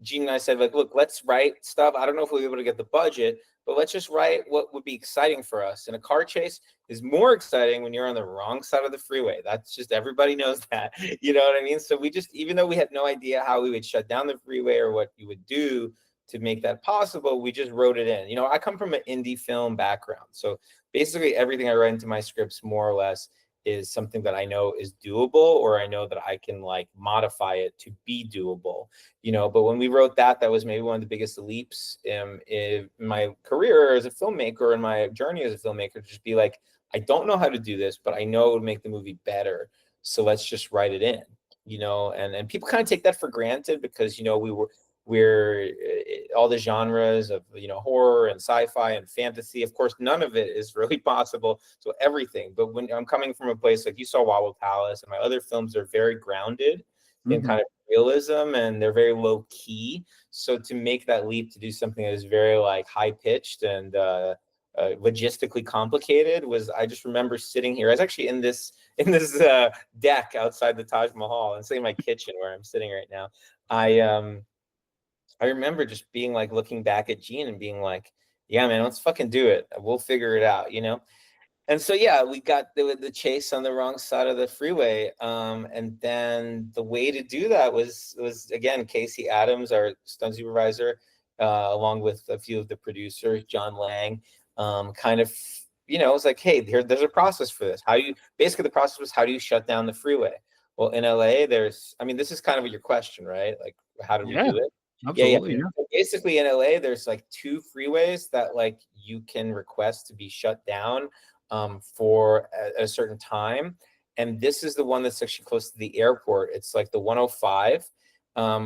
[SPEAKER 4] Gene and I said, like, look, let's write stuff. I don't know if we'll be able to get the budget, but let's just write what would be exciting for us. And a car chase is more exciting when you're on the wrong side of the freeway. That's just, everybody knows that. You know what I mean? So we just, even though we had no idea how we would shut down the freeway or what you would do, to make that possible, we just wrote it in. You know, I come from an indie film background. So basically everything I write into my scripts more or less is something that I know is doable, or I know that I can like modify it to be doable, you know. But when we wrote that, that was maybe one of the biggest leaps in my career as a filmmaker and my journey as a filmmaker, to just be like, I don't know how to do this, but I know it would make the movie better. So let's just write it in, you know. And people kind of take that for granted because, you know, we're all the genres of, you know, horror and sci-fi and fantasy. Of course, none of it is really possible. So everything. But when I'm coming from a place like you saw Wobble Palace, and my other films are very grounded in kind of realism, and they're very low key. So to make that leap to do something that is very like high pitched and logistically complicated was, I just remember sitting here. I was actually in this deck outside the Taj Mahal, and say my kitchen where I'm sitting right now. I remember just being like, looking back at Gene and being like, yeah, man, let's fucking do it. We'll figure it out, you know? And so, yeah, we got the chase on the wrong side of the freeway. And then the way to do that was again, Casey Adams, our stunt supervisor, along with a few of the producers, John Lang, kind of, you know, it was like, hey, there's a process for this. Basically the process was, how do you shut down the freeway? Well, in LA, I mean, this is kind of your question, right? Like, how did we do it?
[SPEAKER 1] Absolutely,
[SPEAKER 4] yeah. So basically, in LA, there's like 2 freeways that like you can request to be shut down for a certain time, and this is the one that's actually close to the airport. It's like the 105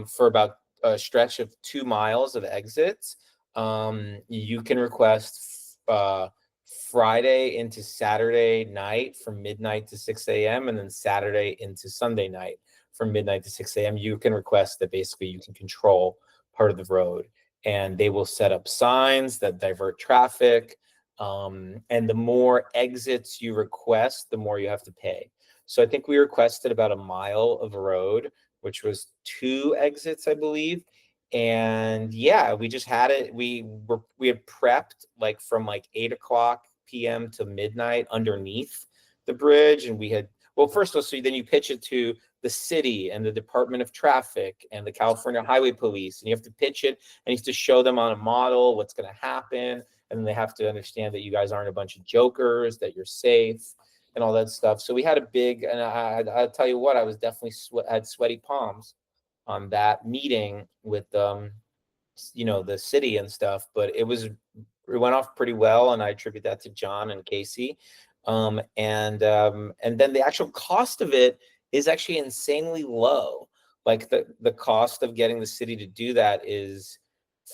[SPEAKER 4] for about a stretch of 2 miles of exits. You can request Friday into Saturday night from midnight to 6 a.m. and then Saturday into Sunday night from midnight to 6 a.m. You can request that basically you can control part of the road, and they will set up signs that divert traffic. And the more exits you request, the more you have to pay. So I think we requested about a mile of road, which was 2 exits, I believe. And yeah, we just had it. We had prepped like from like 8 p.m. to midnight underneath the bridge. And we had, well, first of all, so then you pitch it to the city and the Department of Traffic and the California Highway Police, and you have to pitch it, and you have to show them on a model what's going to happen, and then they have to understand that you guys aren't a bunch of jokers, that you're safe, and all that stuff. So we had a big, and I'll tell you what, I was definitely had sweaty palms on that meeting with you know, the city and stuff, but it went off pretty well, and I attribute that to John and Casey. And then the actual cost of it is actually insanely low. Like the cost of getting the city to do that is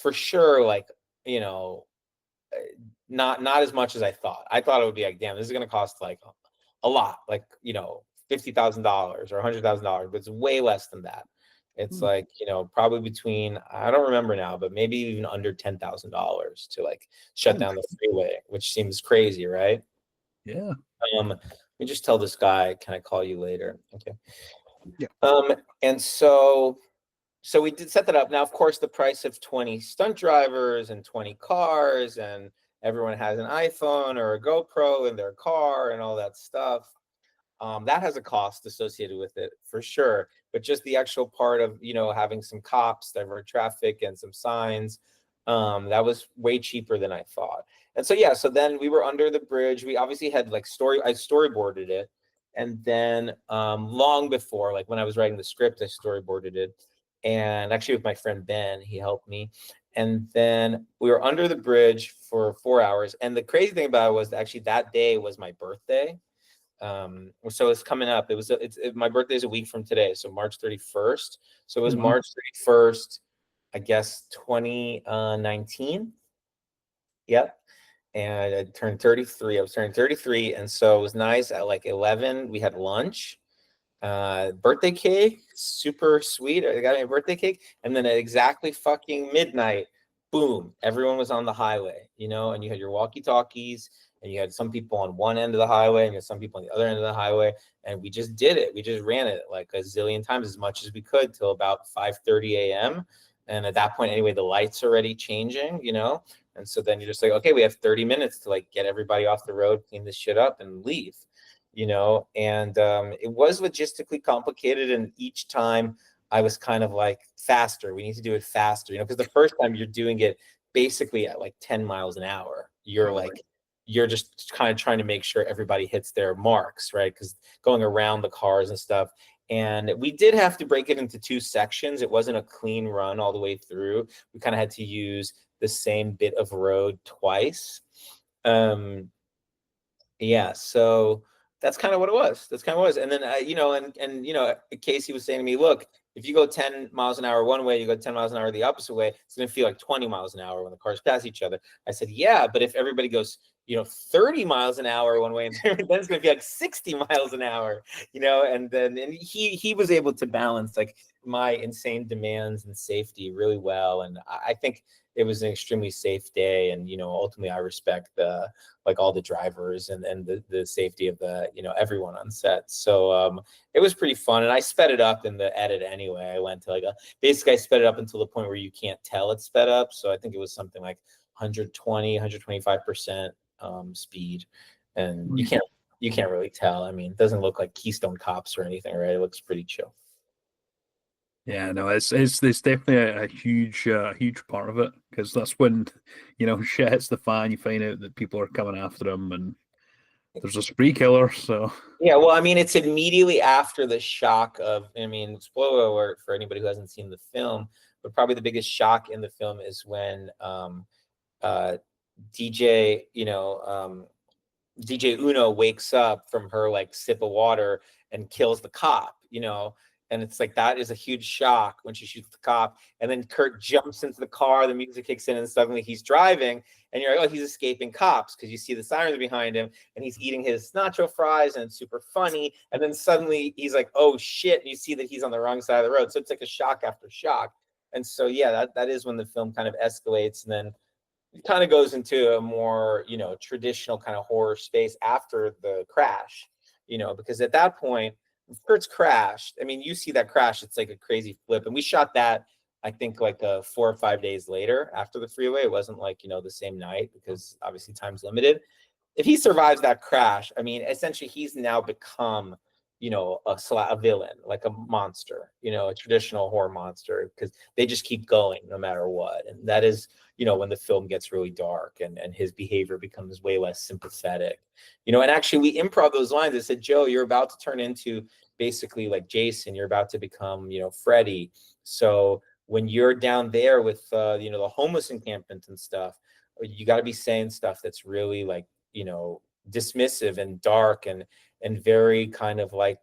[SPEAKER 4] for sure, like, you know, not as much as I thought. I thought it would be like, damn, this is going to cost like a lot, like, you know, $50,000 or $100,000, but it's way less than that. It's like, you know, probably between, I don't remember now, but maybe even under $10,000 to like shut down the freeway, which seems crazy, right?
[SPEAKER 1] Yeah.
[SPEAKER 4] Let me just tell this guy, can I call you later? Okay.
[SPEAKER 2] Yeah.
[SPEAKER 4] And so we did set that up. Now, of course, the price of 20 stunt drivers and 20 cars, and everyone has an iPhone or a GoPro in their car and all that stuff. That has a cost associated with it for sure. But just the actual part of, you know, having some cops divert traffic and some signs, that was way cheaper than I thought. And so, yeah, so then we were under the bridge. We obviously had like I storyboarded it. And then long before, like when I was writing the script, I storyboarded it. And actually with my friend Ben, he helped me. And then we were under the bridge for 4 hours. And the crazy thing about it was actually that day was my birthday. So it's coming up. My birthday is a week from today, so March 31st. So it was March 31st, I guess 2019. Yep. And I turned 33. I was turning 33, and so it was nice. At like 11, we had lunch. Birthday cake, super sweet. I got me a birthday cake, and then at exactly fucking midnight, boom, everyone was on the highway, you know, and you had your walkie-talkies, and you had some people on one end of the highway, and you had some people on the other end of the highway, and we just did it. We just ran it like a zillion times, as much as we could, till about 5:30 a.m. And at that point, anyway, the light's already changing, you know, and so then you're just like, okay, we have 30 minutes to like get everybody off the road, clean this shit up, and leave. You know, and it was logistically complicated. And each time I was kind of like, faster. We need to do it faster, you know, because the first time you're doing it basically at like 10 miles an hour. You're like, you're just kind of trying to make sure everybody hits their marks, right? Because going around the cars and stuff. And we did have to break it into 2 sections. It wasn't a clean run all the way through. We kind of had to use the same bit of road twice. Yeah, so that's kind of what it was. That's kind of what it was. And then, you know, and you know, Casey was saying to me, look, if you go 10 miles an hour one way, you go 10 miles an hour the opposite way, it's going to feel like 20 miles an hour when the cars pass each other. I said, yeah, but if everybody goes, you know, 30 miles an hour one way, then it's going to be like 60 miles an hour, you know, and he was able to balance like my insane demands and safety really well. And I think it was an extremely safe day. And, you know, ultimately I respect like all the drivers and the safety of you know, everyone on set. So it was pretty fun. And I sped it up in the edit anyway. I went to like basically I sped it up until the point where you can't tell it's sped up. So I think it was something like 120, 125% speed. And you can't really tell. I mean, it doesn't look like Keystone Cops or anything, right? It looks pretty chill.
[SPEAKER 1] Yeah, no, it's definitely a huge part of it, because that's when, you know, shit hits the fan. You find out that people are coming after him, and there's a spree killer. So
[SPEAKER 4] yeah, well, I mean, it's immediately after the shock of, I mean, spoiler alert for anybody who hasn't seen the film, but probably the biggest shock in the film is when DJ, you know, DJ Uno wakes up from her like sip of water and kills the cop, you know, and it's like that is a huge shock when she shoots the cop. And then Kurt jumps into the car, the music kicks in, and suddenly he's driving, and you're like, oh, he's escaping cops, because you see the sirens behind him, and he's eating his nacho fries, and it's super funny. And then suddenly he's like, oh shit, and you see that he's on the wrong side of the road. So it's like a shock after shock. And so yeah, that is when the film kind of escalates, and then it kind of goes into a more, you know, traditional kind of horror space after the crash, you know, because at that point, Kurt's crashed. I mean, you see that crash, it's like a crazy flip. And we shot that, I think, like 4 or 5 days later after the freeway. It wasn't like, you know, the same night, because obviously time's limited. If he survives that crash, I mean, essentially he's now become, you know, a villain, like a monster, you know, a traditional horror monster, because they just keep going no matter what. And that is, you know, when the film gets really dark and his behavior becomes way less sympathetic, you know. And actually we improv those lines. I said, Joe, you're about to turn into basically like Jason. You're about to become, you know, Freddy. So when you're down there with, you know, the homeless encampment and stuff, you got to be saying stuff that's really like, you know, dismissive and dark and very kind of like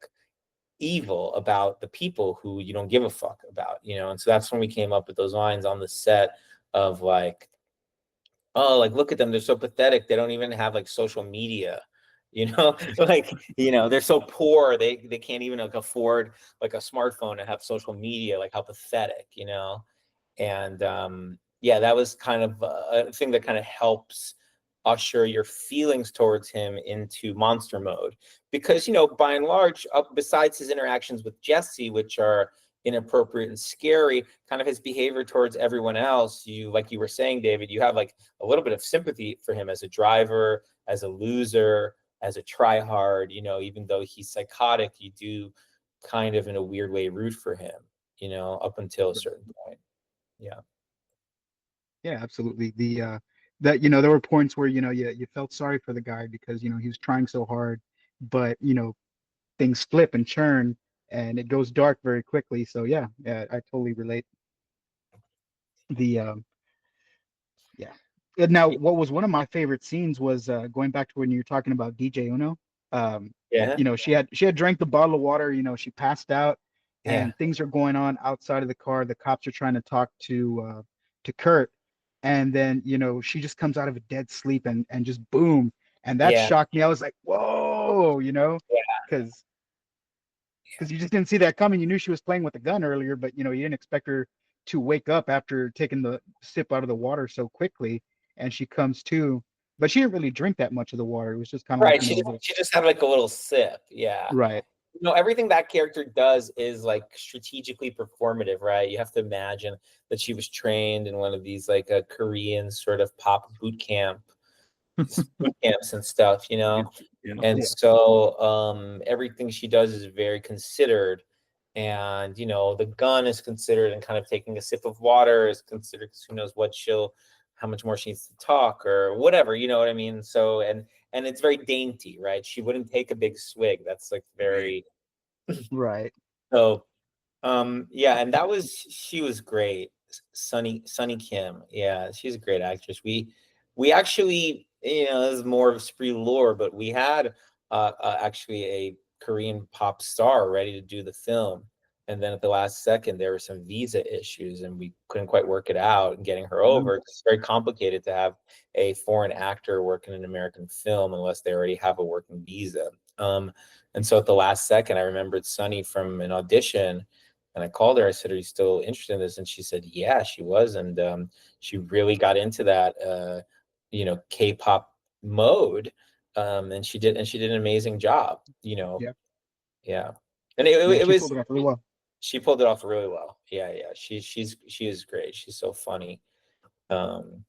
[SPEAKER 4] evil about the people who you don't give a fuck about, you know. And so that's when we came up with those lines on the set of like, oh, like, look at them, they're so pathetic, they don't even have like social media, you know. Like, you know, they're so poor, they can't even like afford like a smartphone and have social media, like how pathetic, you know. And yeah, that was kind of a thing that kind of helps usher your feelings towards him into monster mode, because, you know, by and large, besides his interactions with Jesse, which are inappropriate and scary, kind of his behavior towards everyone else, you, like you were saying, David, you have like a little bit of sympathy for him as a driver, as a loser, as a tryhard, you know. Even though he's psychotic, you do kind of in a weird way root for him, you know, up until a certain point. Yeah.
[SPEAKER 2] Yeah, absolutely. That, you know, there were points where, you know, you felt sorry for the guy because, you know, he was trying so hard, but, you know, things flip and churn and it goes dark very quickly. So yeah, I totally relate. The Yeah. Now, what was one of my favorite scenes was going back to when you were talking about DJ Uno.
[SPEAKER 4] Yeah.
[SPEAKER 2] You know, she had drank the bottle of water. You know, she passed out,
[SPEAKER 4] Yeah.
[SPEAKER 2] and things are going on outside of the car. The cops are trying to talk to Kurt, and then, you know, she just comes out of a dead sleep and just boom, and that
[SPEAKER 4] Yeah.
[SPEAKER 2] shocked me. I was like, whoa, you know, because you just didn't see that coming. You knew she was playing with a gun earlier, but, you know, you didn't expect her to wake up after taking the sip out of the water so quickly, and she comes to. But she didn't really drink that much of the water. It was just kind of like,
[SPEAKER 4] Right.
[SPEAKER 2] you know,
[SPEAKER 4] She just had like a little sip. Yeah.
[SPEAKER 2] right.
[SPEAKER 4] You know, everything that character does is like strategically performative, right? You have to imagine that she was trained in one of these like a Korean sort of pop boot camps and stuff, you know.
[SPEAKER 1] yeah.
[SPEAKER 4] And so everything she does is very considered. and you know, the gun is considered, and kind of taking a sip of water is considered, because who knows what she'll, how much more she needs to talk or whatever, you know what I mean? So, and it's very dainty, right? She wouldn't take a big swig. That's like very,
[SPEAKER 2] Right.
[SPEAKER 4] so yeah, and that was, she was great. Sunny Kim. Yeah, she's a great actress. We actually, you know, this is more of spree lore, but we had actually a Korean pop star ready to do the film. And then at the last second, there were some visa issues, and we couldn't quite work it out and getting her over. It's very complicated to have a foreign actor work in an American film unless they already have a working visa. And so at the last second, I remembered Sunny from an audition, and I called her. I said, "Are you still interested in this?" And she said, "Yeah, she was." And she really got into that, you know, K-pop mode, and she did an amazing job. You know,
[SPEAKER 2] Yeah.
[SPEAKER 4] yeah, and
[SPEAKER 2] Yeah,
[SPEAKER 4] it
[SPEAKER 2] she
[SPEAKER 4] was,
[SPEAKER 2] pulled it off really well.
[SPEAKER 4] she pulled it off really well. Yeah, yeah, she is great. She's so funny. Um,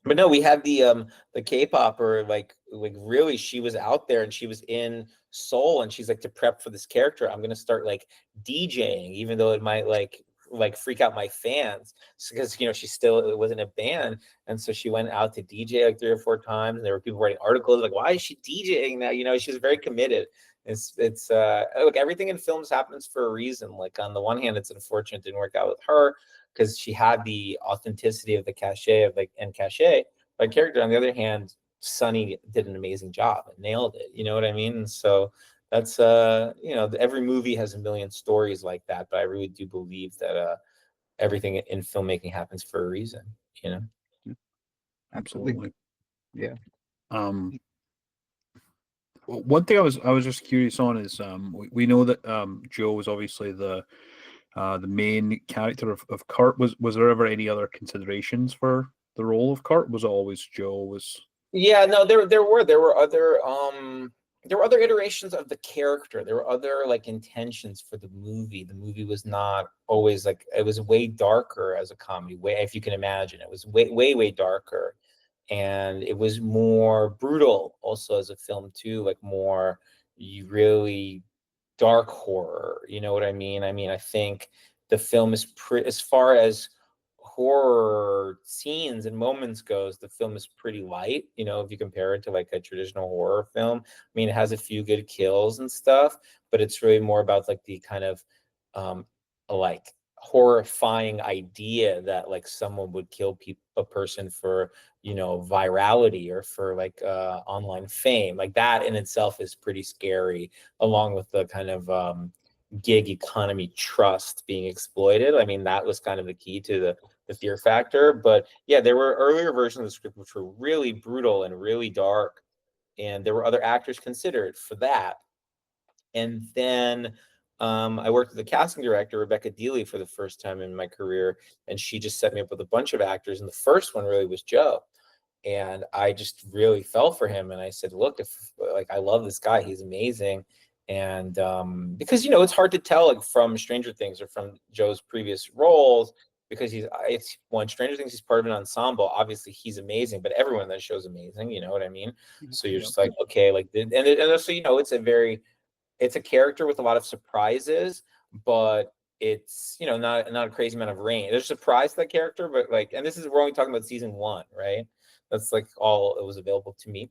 [SPEAKER 4] but no, we had the K-popper, like really, she was out there and she was in Seoul, and she's like, to prep for this character, I'm gonna start like DJing, even though it might like freak out my fans, because you know, she still was in a band. And so she went out to DJ like 3 or 4 times, and there were people writing articles like, why is she DJing now? You know, she's very committed. It's look, everything in films happens for a reason. Like, on the one hand, it's unfortunate it didn't work out with her, because she had the authenticity of the cachet of like, and cachet by character. On the other hand, Sunny did an amazing job and nailed it. You know what I mean? And so that's you know, every movie has a million stories like that, but I really do believe that everything in filmmaking happens for a reason. You know?
[SPEAKER 2] Absolutely. Yeah.
[SPEAKER 1] One thing I was just curious on is we know that Joe was obviously the main character of Kurt. Was there ever any other considerations for the role of Kurt? Was it always Joe? Was
[SPEAKER 4] Yeah, no, there were other iterations of the character. There were other like intentions for the movie. The movie was not always like, it was way darker as a comedy, way, if you can imagine. It was way darker, and it was more brutal also as a film too, like more, you really dark horror. You know what I mean? I mean, I think the film is pretty, as far as horror scenes and moments goes, the film is pretty light, you know, if you compare it to like a traditional horror film. I mean, it has a few good kills and stuff, but it's really more about like the kind of like horrifying idea that like someone would kill a person for, you know, virality or for like online fame. Like, that in itself is pretty scary, along with the kind of gig economy trust being exploited. I mean, that was kind of the key to the fear factor. But yeah, there were earlier versions of the script which were really brutal and really dark, and there were other actors considered for that. And then I worked with the casting director, Rebecca Deely, for the first time in my career, and she just set me up with a bunch of actors. And the first one really was Joe. And I just really fell for him. And I said, look, if like, I love this guy, he's amazing. And because, you know, it's hard to tell like from Stranger Things or from Joe's previous roles, because it's one, Stranger Things, he's part of an ensemble. Obviously, he's amazing, but everyone in that show's amazing. You know what I mean? So you're just like, okay, like, and also, you know, it's a character with a lot of surprises, but it's, you know, not a crazy amount of range. There's a surprise to that character, but like, and this is, we're only talking about season 1, right? That's like all it was available to me.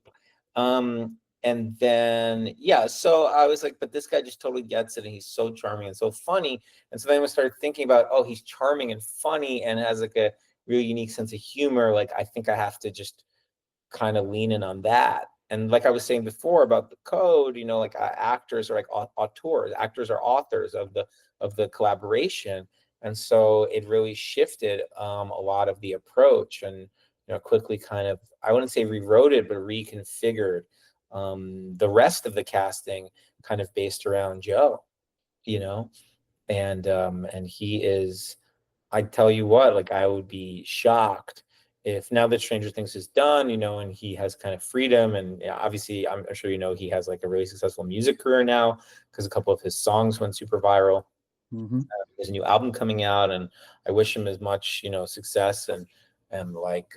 [SPEAKER 4] And then yeah, so I was like, but this guy just totally gets it, and he's so charming and so funny. And so then I started thinking about, oh, he's charming and funny and has like a really unique sense of humor. Like, I think I have to just kind of lean in on that. And like I was saying before about the code, you know, like actors are like auteurs, actors are authors of the collaboration. And so it really shifted a lot of the approach, and, you know, quickly kind of, I wouldn't say rewrote it, but reconfigured the rest of the casting, kind of based around Joe, you know. And he is, I tell you what, like, I would be shocked if, now that Stranger Things is done, you know, and he has kind of freedom, and yeah, obviously, I'm sure you know, he has like a really successful music career now, because a couple of his songs went super viral.
[SPEAKER 1] mm-hmm.
[SPEAKER 4] There's a new album coming out, and I wish him as much, you know, success and like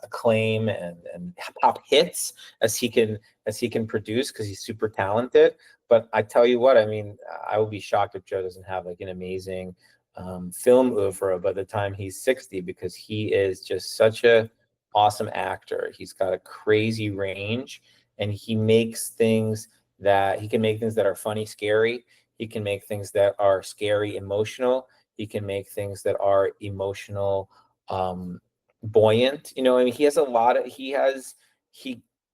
[SPEAKER 4] acclaim and pop hits as he can produce, because he's super talented. But I tell you what, I mean, I would be shocked if Joe doesn't have like an amazing film oeuvre by the time he's 60, because he is just such a awesome actor. He's got a crazy range, and he makes things that he can make things that are funny, scary. He can make things that are scary, emotional. He can make things that are emotional, buoyant. You know, I mean, he has a lot of, he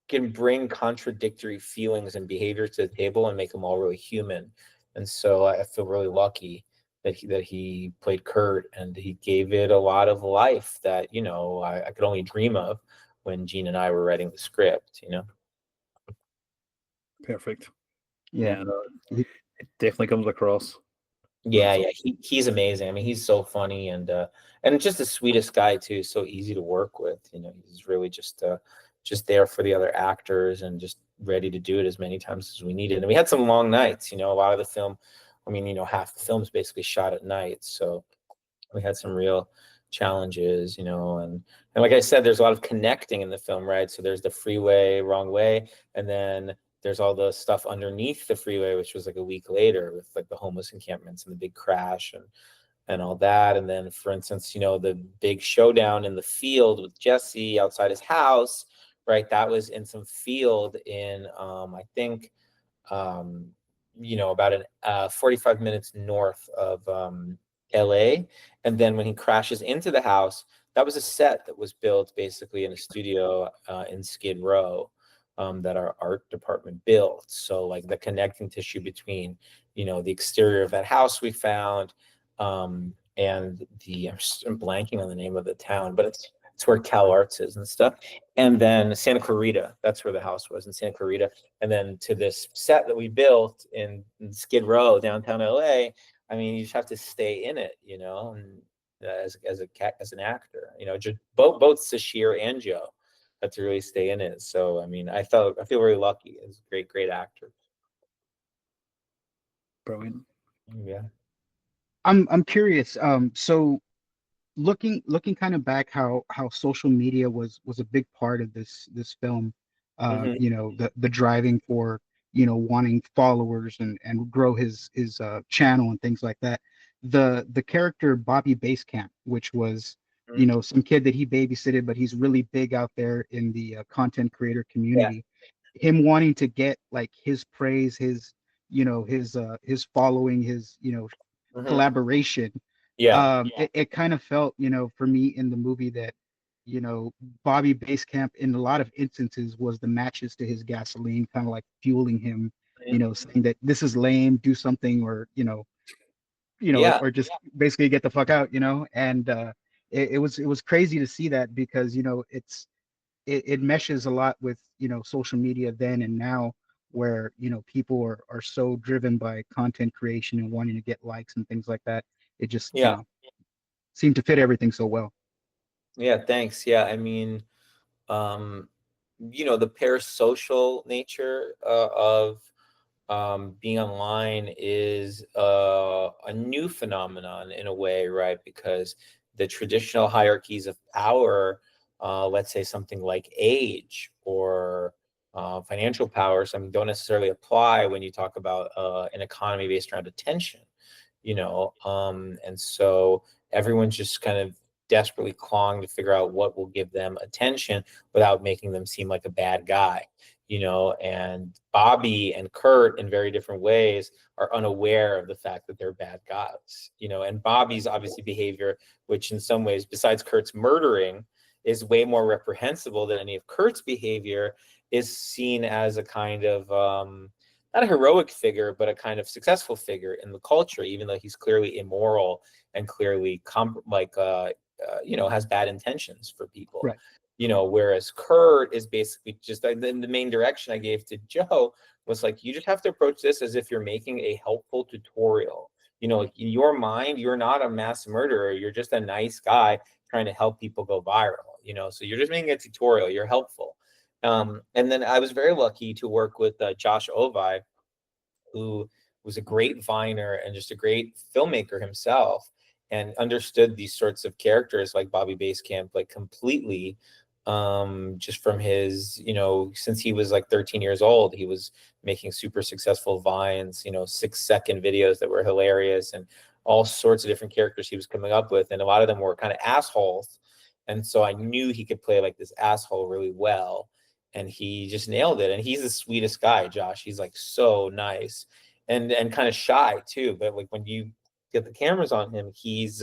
[SPEAKER 4] can bring contradictory feelings and behaviors to the table and make them all really human. And so I feel really lucky that he played Kurt, and he gave it a lot of life that, you know, I could only dream of when Gene and I were writing the script, you know.
[SPEAKER 1] Perfect.
[SPEAKER 2] Yeah.
[SPEAKER 1] Yeah, no,
[SPEAKER 2] He-
[SPEAKER 1] it definitely comes across.
[SPEAKER 4] Yeah,
[SPEAKER 1] That's
[SPEAKER 4] yeah, he's amazing. I mean, he's so funny, and just the sweetest guy too. So easy to work with. You know, he's really just there for the other actors and just ready to do it as many times as we needed. And we had some long nights. You know, a lot of the film, I mean, you know, half the film's basically shot at night, so we had some real challenges. You know, and like I said, there's a lot of connecting in the film, right? So there's the freeway, wrong way, and then there's all the stuff underneath the freeway, which was like a week later with like the homeless encampments and the big crash and all that. And then, for instance, you know, the big showdown in the field with Jesse outside his house, right? That was in some field in, I think, um, you know, about 45 minutes north of LA. And then when he crashes into the house, that was a set that was built basically in a studio in Skid Row, that our art department built. So like the connecting tissue between, you know, the exterior of that house we found, and I'm blanking on the name of the town, but it's where Cal Arts is and stuff. And then Santa Clarita, that's where the house was, in Santa Clarita. And then to this set that we built in Skid Row, downtown LA. I mean, you just have to stay in it, you know, and as an actor, you know, just both Sashir and Joe had to really stay in it. So I mean, I feel really lucky. He's a great actor.
[SPEAKER 1] brilliant.
[SPEAKER 4] Yeah.
[SPEAKER 2] I'm curious. So looking kind of back, how social media was a big part of this film.
[SPEAKER 4] Hmm.
[SPEAKER 2] You know, the driving for, you know, wanting followers and grow his channel and things like that. The character Bobby Basecamp, which was, you know, some kid that he babysitted, but he's really big out there in the content creator
[SPEAKER 4] Yeah.
[SPEAKER 2] community. Him wanting to get like his praise, his, you know, his following, his, you know,
[SPEAKER 4] Hmm.
[SPEAKER 2] collaboration.
[SPEAKER 4] Yeah.
[SPEAKER 2] It kind of felt, you know, for me in the movie that, you know, Bobby Basecamp in a lot of instances was the matches to his gasoline, kind of like fueling him, you know, saying that this is lame, do something, or,
[SPEAKER 4] Yeah.
[SPEAKER 2] or just basically get the fuck out, you know. And it was crazy to see that, because, you know, it meshes a lot with, you know, social media then and now, where, you know, people are so driven by content creation and wanting to get likes and things like that. It just, you
[SPEAKER 4] Yeah.
[SPEAKER 2] know, seemed to fit everything so well.
[SPEAKER 4] Yeah. Thanks. Yeah. I mean, um, you know, the parasocial nature of being online is a new phenomenon in a way, right? Because the traditional hierarchies of power, let's say something like age or financial power, some don't necessarily apply when you talk about an economy based around attention, you know. And so everyone's just kind of desperately clawing to figure out what will give them attention without making them seem like a bad guy, you know. And Bobby and Kurt, in very different ways, are unaware of the fact that they're bad guys, you know. And Bobby's obviously behavior, which in some ways, besides Kurt's murdering, is way more reprehensible than any of Kurt's behavior, is seen as a kind of not a heroic figure, but a kind of successful figure in the culture, even though he's clearly immoral and clearly you know, has bad intentions for people.
[SPEAKER 2] Right.
[SPEAKER 4] You know, whereas Kurt is basically just the main direction I gave to Joe was like, you just have to approach this as if you're making a helpful tutorial. You know, like in your mind, you're not a mass murderer. You're just a nice guy trying to help people go viral, you know, so you're just making a tutorial. You're helpful. And then I was very lucky to work with Josh Ovi, who was a great Viner and just a great filmmaker himself. and understood these sorts of characters like Bobby Basecamp like completely, just from his, since he was like 13 years old, he was making super successful Vines, 6-second videos that were hilarious, and all sorts of different characters he was coming up with, and a lot of them were kind of assholes. And so I knew he could play like this asshole really well, and he just nailed it. And he's the sweetest guy, Josh. He's like so nice and kind of shy too. But like when you get the cameras on him, he's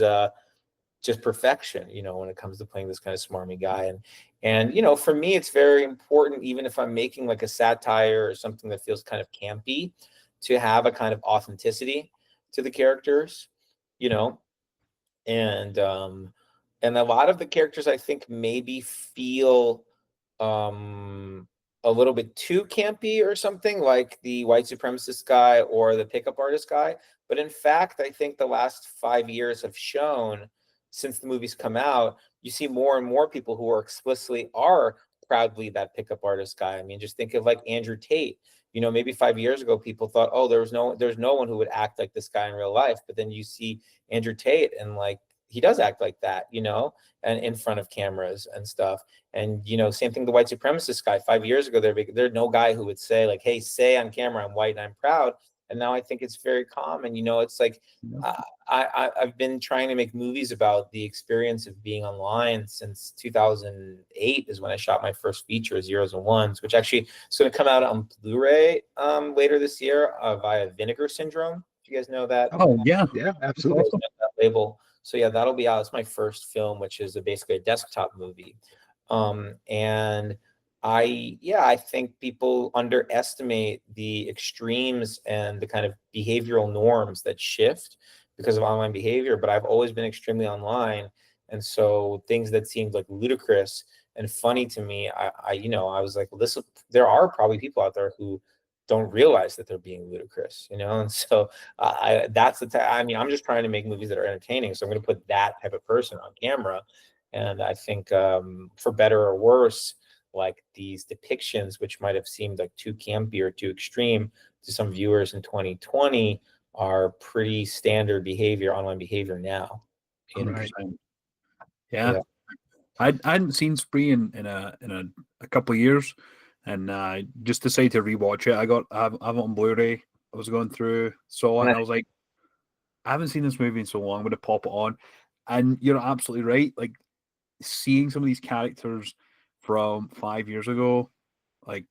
[SPEAKER 4] just perfection, when it comes to playing this kind of smarmy guy. And for me, it's very important, even if I'm making like a satire or something that feels kind of campy, to have a kind of authenticity to the characters, and a lot of the characters I think maybe feel a little bit too campy or something, like the white supremacist guy or the pickup artist guy. But in fact, I think the last 5 years have shown, since the movies come out, you see more and more people who are proudly that pickup artist guy. I mean, just think of like Andrew Tate. Maybe 5 years ago, people thought, oh, there's no one who would act like this guy in real life. But then you see Andrew Tate, and like he does act like that, and in front of cameras and stuff. And same thing, the white supremacist guy. 5 years ago, there's no guy who would say like, hey, say on camera, I'm white and I'm proud. And now I think it's very common. It's like I've been trying to make movies about the experience of being online since 2008 is when I shot my first feature, Zeros and Ones, which actually is going to come out on Blu-ray later this year via Vinegar Syndrome. If you guys know that.
[SPEAKER 1] Oh yeah,
[SPEAKER 2] Yeah, absolutely.
[SPEAKER 4] That label. So yeah, that'll be out. It's my first film, which is basically a desktop movie. And I think people underestimate the extremes and the kind of behavioral norms that shift because of online behavior. But I've always been extremely online, and so things that seemed like ludicrous and funny to me, I was like, well, there are probably people out there who don't realize that they're being ludicrous, and so that's I'm just trying to make movies that are entertaining, so I'm going to put that type of person on camera. And I think for better or worse, like these depictions, which might have seemed like too campy or too extreme to some viewers in 2020, are pretty standard behavior, online behavior now.
[SPEAKER 1] 100%. Yeah. I hadn't seen Spree in a couple of years, and just decided to rewatch it. I have it on Blu-ray. I was going through, saw it, and I was like, I haven't seen this movie in so long. I'm going to pop it on, and you're absolutely right. Like seeing some of these characters from 5 years ago, like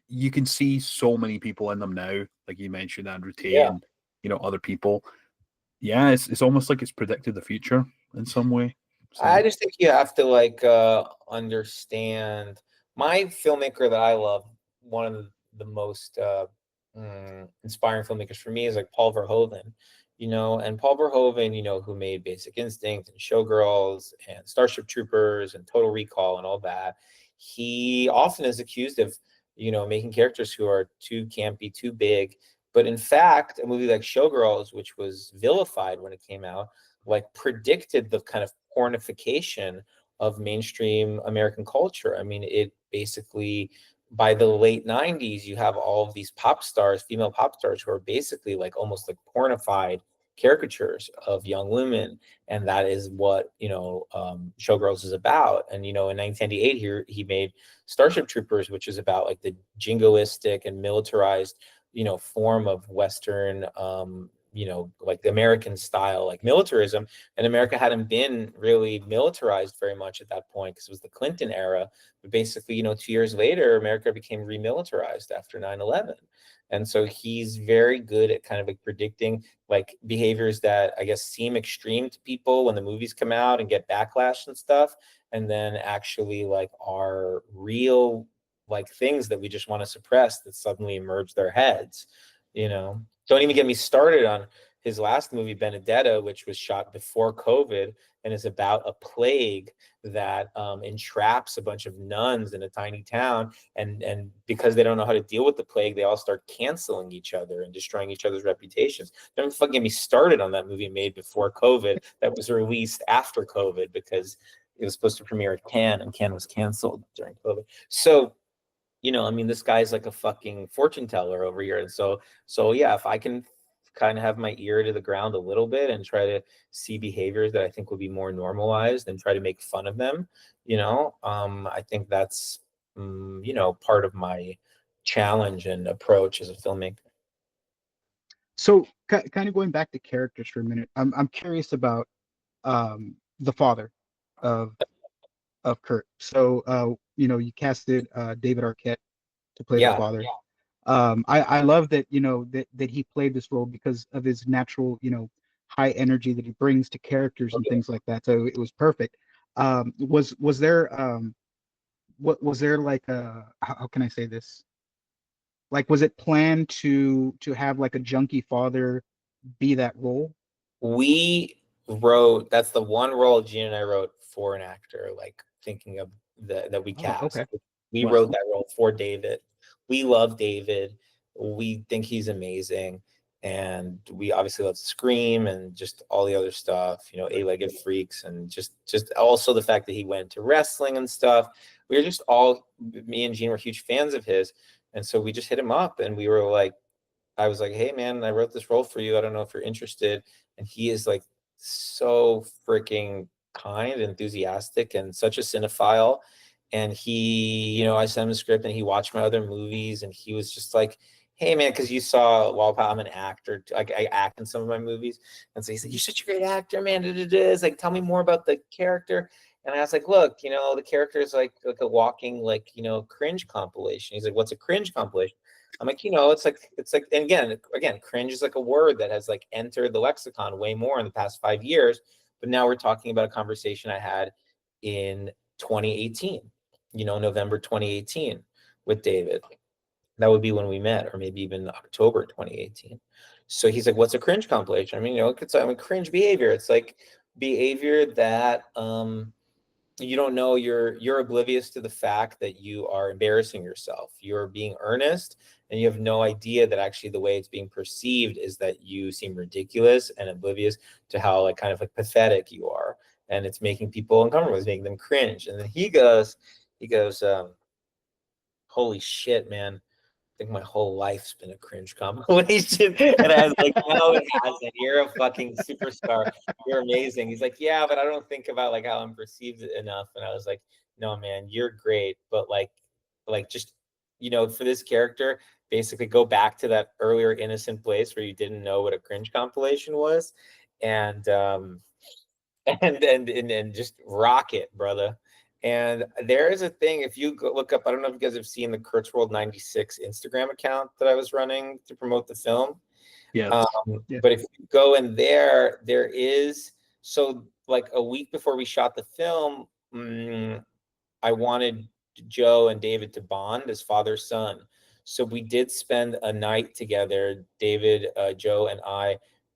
[SPEAKER 1] you can see so many people in them now. Like you mentioned, Andrew Tate, and other people. Yeah, it's almost like it's predicted the future in some way. So.
[SPEAKER 4] I just think you have to like understand. My filmmaker that I love, one of the most inspiring filmmakers for me is like Paul Verhoeven, and Paul Verhoeven, who made Basic Instinct and Showgirls and Starship Troopers and Total Recall and all that. He often is accused of, making characters who are too campy, too big. But in fact, a movie like Showgirls, which was vilified when it came out, like predicted the kind of pornification of mainstream American culture. I mean, it basically, by the late 90s, you have all of these pop stars, female pop stars, who are basically like almost like pornified caricatures of young women. And that is what, Showgirls is about. And, in 1998, he made Starship Troopers, which is about like the jingoistic and militarized, form of Western, like the American style, like militarism. And America hadn't been really militarized very much at that point because it was the Clinton era. But basically, 2 years later, America became remilitarized after 9/11. And so he's very good at kind of like predicting like behaviors that I guess seem extreme to people when the movies come out and get backlash and stuff, and then actually like are real like things that we just want to suppress that suddenly emerge their heads. Don't even get me started on his last movie, Benedetta, which was shot before COVID and is about a plague that entraps a bunch of nuns in a tiny town. And because they don't know how to deal with the plague, they all start canceling each other and destroying each other's reputations. Don't fucking get me started on that movie made before COVID that was released after COVID because it was supposed to premiere at Cannes, and Cannes was canceled during COVID. So, this guy's like a fucking fortune teller over here. And so yeah, if I can kind of have my ear to the ground a little bit and try to see behaviors that I think would be more normalized and try to make fun of them. I think that's part of my challenge and approach as a filmmaker.
[SPEAKER 2] So kind of going back to characters for a minute, I'm curious about the father of Kurt. So you casted David Arquette to play the
[SPEAKER 4] Yeah.
[SPEAKER 2] father. I love that that he played this role because of his natural high energy that he brings to characters and things like that. So it was perfect. Was there what was there like how can I say this? Like, was it planned to have like a junkie father be that role?
[SPEAKER 4] We wrote, that's the one role Gene and I wrote for an actor, like thinking of that we
[SPEAKER 2] Oh,
[SPEAKER 4] cast.
[SPEAKER 2] okay.
[SPEAKER 4] We
[SPEAKER 1] Wow.
[SPEAKER 4] wrote that role for David. We love David. We think he's amazing. And we obviously love Scream and just all the other stuff, Eight-Legged Freaks, and just also the fact that he went to wrestling and stuff. We were just all, me and Gene were huge fans of his. And so we just hit him up and we were like, I was like, hey man, I wrote this role for you. I don't know if you're interested. And he is like so freaking kind and enthusiastic and such a cinephile. And he, I sent him a script and he watched my other movies and he was just like, hey man, because you saw Walpole, I'm an actor. Like I act in some of my movies. And so he said, you're such a great actor, man. It's like, tell me more about the character. And I was like, look, the character is like a walking, cringe compilation. He's like, what's a cringe compilation? I'm like, it's like, and again, cringe is like a word that has like entered the lexicon way more in the past 5 years. But now we're talking about a conversation I had in 2018, November 2018 with David. That would be when we met, or maybe even October 2018. So he's like, what's a cringe compilation? I mean, it's cringe behavior. It's like behavior that, you don't know, you're oblivious to the fact that you are embarrassing yourself. You're being earnest and you have no idea that actually the way it's being perceived is that you seem ridiculous and oblivious to how kind of pathetic you are. And it's making people uncomfortable. It's making them cringe. And then he goes, holy shit, man. I think my whole life's been a cringe compilation. And I was like, no, it hasn't. You're a fucking superstar. You're amazing. He's like, yeah, but I don't think about how I'm perceived enough. And I was like, no, man, you're great. But just, for this character, basically go back to that earlier innocent place where you didn't know what a cringe compilation was. And and just rock it, brother. And there is a thing, if you look up, I don't know if you guys have seen the Kurt's World 96 Instagram account that I was running to promote the film.
[SPEAKER 1] Yes.
[SPEAKER 2] Yeah.
[SPEAKER 4] But if you go in there is, so like a week before we shot the film, I wanted Joe and David to bond as father-son. So we did spend a night together, David, Joe, and I,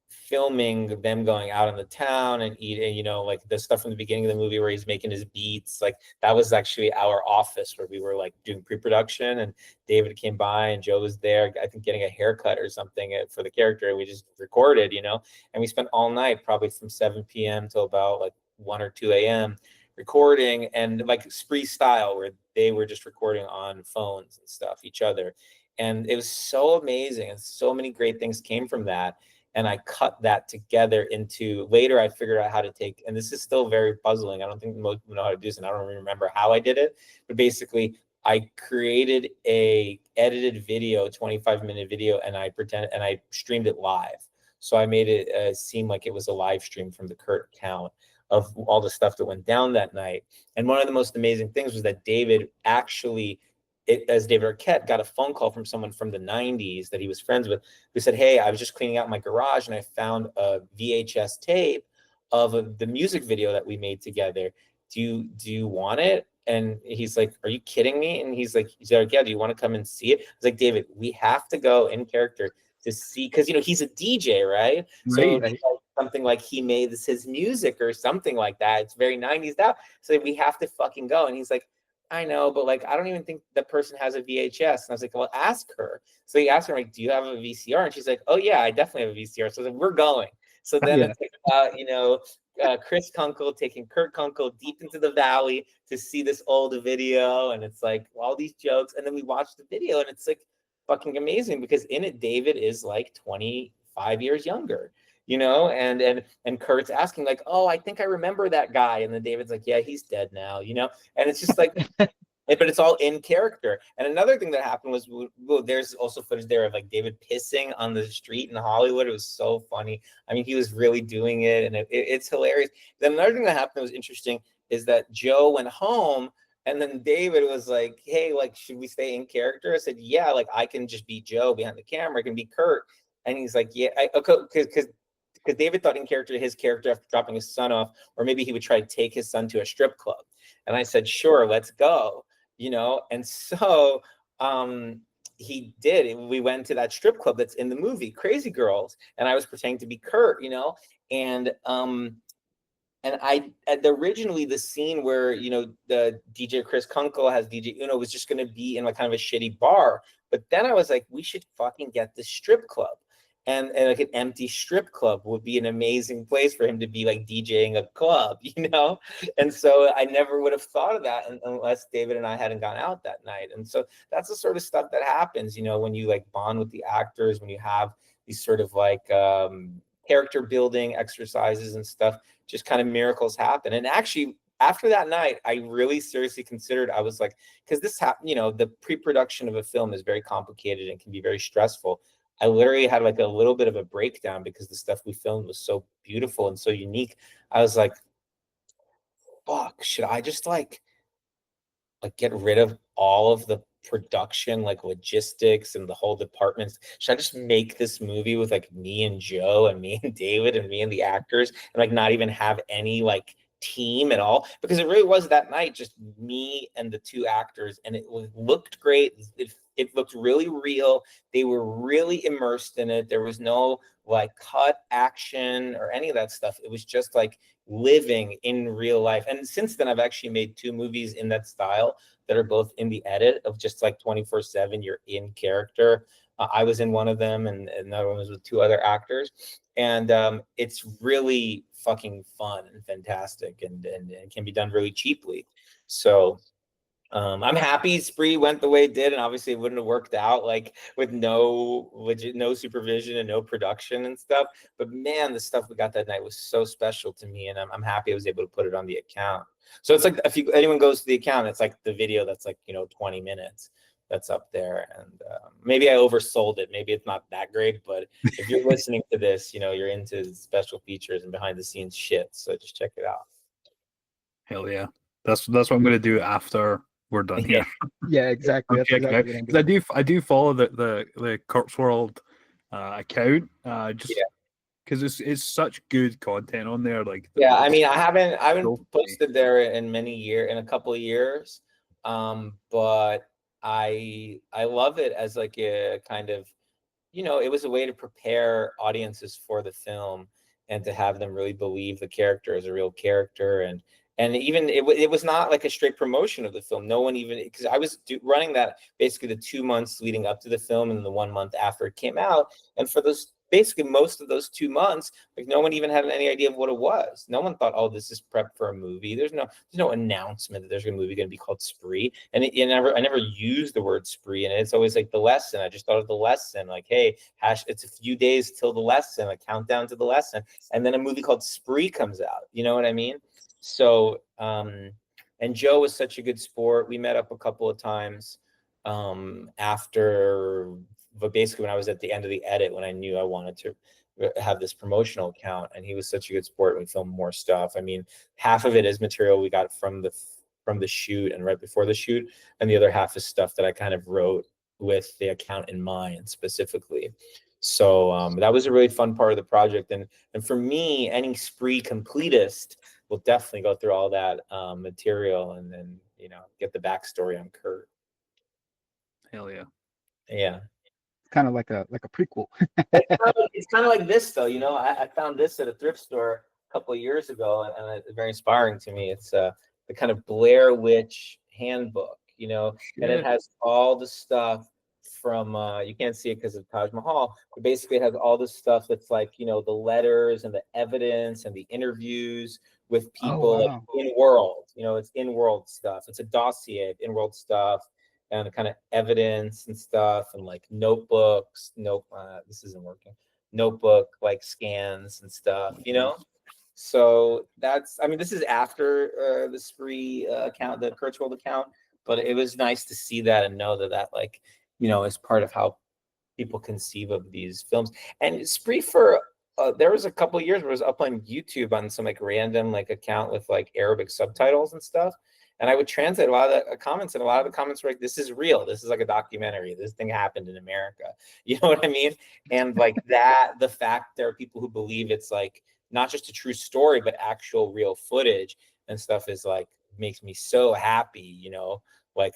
[SPEAKER 4] filming them going out in the town and eating, like the stuff from the beginning of the movie where he's making his beats. Like that was actually our office where we were like doing pre-production, and David came by and Joe was there, I think getting a haircut or something for the character. We just recorded, and we spent all night, probably from 7 p.m. till about like 1 or 2 a.m. recording, and like spree style where they were just recording on phones and stuff, each other. And it was so amazing. And so many great things came from that. And I cut that together into, later I figured out how to take, and this is still very puzzling. I don't think most people know how to do this, and I don't even remember how I did it. But basically, I created a edited video, 25-minute video, and I streamed it live. So I made it seem like it was a live stream from the Kurt account of all the stuff that went down that night. And one of the most amazing things was that David actually, as David Arquette, got a phone call from someone from the 90s that he was friends with, who said, hey, I was just cleaning out my garage and I found a VHS tape of the music video that we made together. Do you want it? And he's like, are you kidding me? And he's like, yeah, do you want to come and see it? I was like, David, we have to go in character to see, because he's a DJ, right? So
[SPEAKER 2] Right.
[SPEAKER 4] something like he made this his music or something like that. It's very 90s now. So we have to fucking go. And he's like, I know, but I don't even think that person has a VHS. And I was like, well, ask her. So he asked her, like, do you have a VCR? And she's like, oh yeah, I definitely have a VCR. So I was like, we're going. So then
[SPEAKER 2] Yeah.
[SPEAKER 4] it's Chris Kunkel taking Kurt Kunkel deep into the valley to see this old video. And it's like all these jokes. And then we watch the video and it's like fucking amazing because in it, David is like 25 5 years younger, you know, and Kurt's asking like, oh, I think I remember that guy. And then David's like, yeah, he's dead now, you know? And it's just like, but it's all in character. And another thing that happened was, well, there's also footage there of like David pissing on the street in Hollywood. It was so funny. I mean, he was really doing it, and it's hilarious. Then another thing that happened that was interesting is that Joe went home, and then David was like, hey, like, should we stay in character? I said, yeah, like I can just be Joe behind the camera. I can be Kurt. And he's like, yeah, because David thought in character, his character after dropping his son off, or maybe he would try to take his son to a strip club. And I said, sure, let's go. You know, and so he did. We went to that strip club that's in the movie, Crazy Girls, and I was pretending to be Kurt, you know, and originally the scene where, you know, the DJ Chris Kunkel has DJ Uno was just going to be in like kind of a shitty bar, but then I was like, we should fucking get this strip club. And like an empty strip club would be an amazing place for him to be like DJing a club, you know? And so I never would have thought of that unless David and I hadn't gone out that night. And so that's the sort of stuff that happens, you know, when you like bond with the actors, when you have these sort of like character building exercises and stuff, just kind of miracles happen. And actually, after that night, I really seriously considered, I was like, because this happened, you know, the pre-production of a film is very complicated and can be very stressful. I literally had like a little bit of a breakdown because the stuff we filmed was so beautiful and so unique. I was like, fuck, should I just like get rid of all of the production, like logistics and the whole departments? Should I just make this movie with like me and Joe and me and David and me and the actors and like not even have any like team at all? Because it really was that night just me and the two actors, and it looked great. It looked really real. They were really immersed in it. There was no like cut action or any of that stuff. It was just like living in real life. And since then, I've actually made 2 movies in that style that are both in the edit of just like 24/7. You're in character. I was in one of them, and another one was with 2 other actors. And it's really fucking fun and fantastic, and can be done really cheaply. So I'm happy Spree went the way it did, and obviously it wouldn't have worked out like with no supervision and no production and stuff. But man, the stuff we got that night was so special to me, and I'm happy I was able to put it on the account. So it's like if anyone goes to the account, it's like the video that's like, you know, 20 minutes that's up there. And maybe I oversold it. Maybe it's not that great, but if you're listening to this, you know, you're into special features and behind the scenes shit. So just check it out.
[SPEAKER 1] Hell yeah. That's what I'm gonna do after we're done here.
[SPEAKER 2] Yeah, exactly. That's exactly what I'm doing.
[SPEAKER 1] I do follow the Kurt's World account, just because it's such good content on there. Like
[SPEAKER 4] I mean, I haven't posted there in a couple of years, but I love it as like a kind of, you know, it was a way to prepare audiences for the film and to have them really believe the character is a real character. And even it was not like a straight promotion of the film. No one even, because I was running that basically the 2 months leading up to the film and the 1 month after it came out. And for those, basically most of those 2 months, like no one even had any idea of what it was. No one thought, oh, this is prep for a movie. There's no announcement that there's a movie going to be called Spree. And I never used the word spree. And it's always like the lesson. I just thought of the lesson, like, hey, it's a few days till the lesson, a countdown to the lesson. And then a movie called Spree comes out. You know what I mean? So, and Joe was such a good sport. We met up a couple of times after, but basically when I was at the end of the edit, when I knew I wanted to have this promotional account, and he was such a good sport. We filmed more stuff. I mean, half of it is material we got from the shoot and right before the shoot, and the other half is stuff that I kind of wrote with the account in mind specifically. So that was a really fun part of the project. And for me, any Spree completist will definitely go through all that material and then, you know, get the backstory on Kurt.
[SPEAKER 1] Hell yeah.
[SPEAKER 4] Yeah.
[SPEAKER 2] It's kind of like a prequel.
[SPEAKER 4] It's kind of like this, though. You know, I found this at a thrift store a couple of years ago, and it's very inspiring to me. It's the kind of Blair Witch handbook, you know, and it has all the stuff from you can't see it because of Taj Mahal, but basically it has all the stuff that's like, you know, the letters and the evidence and the interviews with people like in world, you know, it's in world stuff. It's a dossier of in world stuff and kind of evidence and stuff, and like notebooks. Nope, this isn't working. notebook like scans and stuff, you know. So that's, I mean, this is after the Spree account, the Kurtzworld account, but it was nice to see that and know that that, like, you know, is part of how people conceive of these films. And Spree, for there was a couple of years where it was up on YouTube on some like random like account with like Arabic subtitles and stuff. And I would translate a lot of the comments, and a lot of the comments were like, "This is real. This is like a documentary. This thing happened in America." You know what I mean? And like that, the fact there are people who believe it's like not just a true story, but actual real footage and stuff is like makes me so happy. You know, like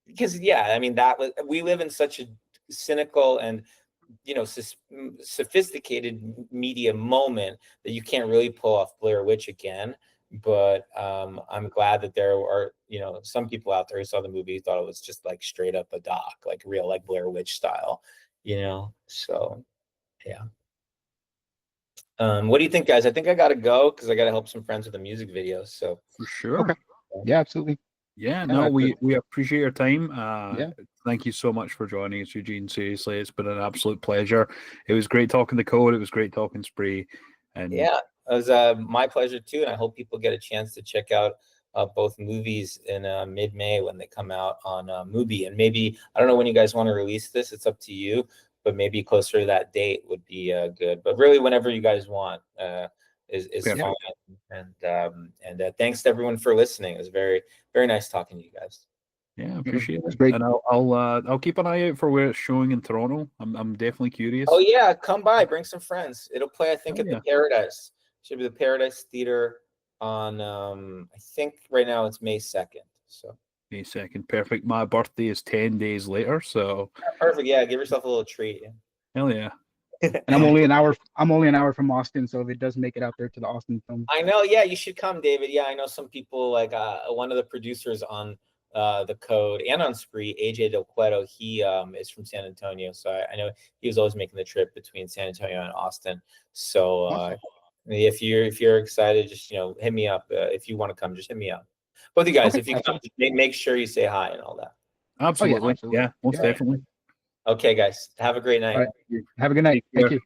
[SPEAKER 4] because yeah, I mean that was, we live in such a cynical and, you know, sophisticated media moment that you can't really pull off Blair Witch again. But I'm glad that there are, you know, some people out there who saw the movie thought it was just like straight up a doc, like real, like Blair Witch style, you know. So yeah. What do you think, guys? I think I gotta go because I gotta help some friends with the music video. So
[SPEAKER 1] For sure.
[SPEAKER 2] Okay. Yeah, absolutely.
[SPEAKER 1] Yeah,
[SPEAKER 2] Yeah,
[SPEAKER 1] no,
[SPEAKER 2] that's
[SPEAKER 1] we appreciate your time.
[SPEAKER 2] Yeah.
[SPEAKER 1] Thank you so much for joining us, Eugene. Seriously, it's been an absolute pleasure. It was great talking to Code. It was great talking Spree. And
[SPEAKER 4] yeah, it was my pleasure too, and I hope people get a chance to check out both movies in mid-May when they come out on Mubi. And maybe, I don't know when you guys want to release this, it's up to you, but maybe closer to that date would be good. But really, whenever you guys want is
[SPEAKER 1] Yeah.
[SPEAKER 4] fine. And thanks to everyone for listening. It was very, very nice talking to you guys.
[SPEAKER 1] yeah, appreciate
[SPEAKER 2] That's
[SPEAKER 1] it.
[SPEAKER 2] great.
[SPEAKER 1] And I'll keep an eye out for where it's showing in Toronto. I'm definitely curious.
[SPEAKER 4] Oh yeah, come by, bring some friends. It'll play, I think,
[SPEAKER 1] Oh,
[SPEAKER 4] at
[SPEAKER 1] yeah.
[SPEAKER 4] the Paradise. Should be the Paradise Theater on I think right now it's May 2nd. So
[SPEAKER 1] May 2nd, perfect. My birthday is 10 days later, so
[SPEAKER 4] perfect. Yeah, give yourself a little treat.
[SPEAKER 1] hell yeah.
[SPEAKER 2] And I'm only an hour from Austin, so if it does make it out there to the Austin film.
[SPEAKER 4] I know, yeah, you should come, David. Yeah, I know some people, like one of the producers on the Code and on Spree, AJ Del Cueto, he is from San Antonio. So I know he was always making the trip between San Antonio and Austin. So
[SPEAKER 2] Awesome.
[SPEAKER 4] if you're excited, just, you know, hit me up. If you want to come, just hit me up. Both you guys,
[SPEAKER 2] Okay,
[SPEAKER 4] if you come, just make sure you say hi and all that.
[SPEAKER 1] Absolutely.
[SPEAKER 2] absolutely.
[SPEAKER 1] Yeah, most
[SPEAKER 2] Yeah.
[SPEAKER 1] definitely.
[SPEAKER 4] Okay, guys, have a great night.
[SPEAKER 2] All right. Have a good night.
[SPEAKER 1] Take
[SPEAKER 2] Thank
[SPEAKER 1] care.
[SPEAKER 2] you.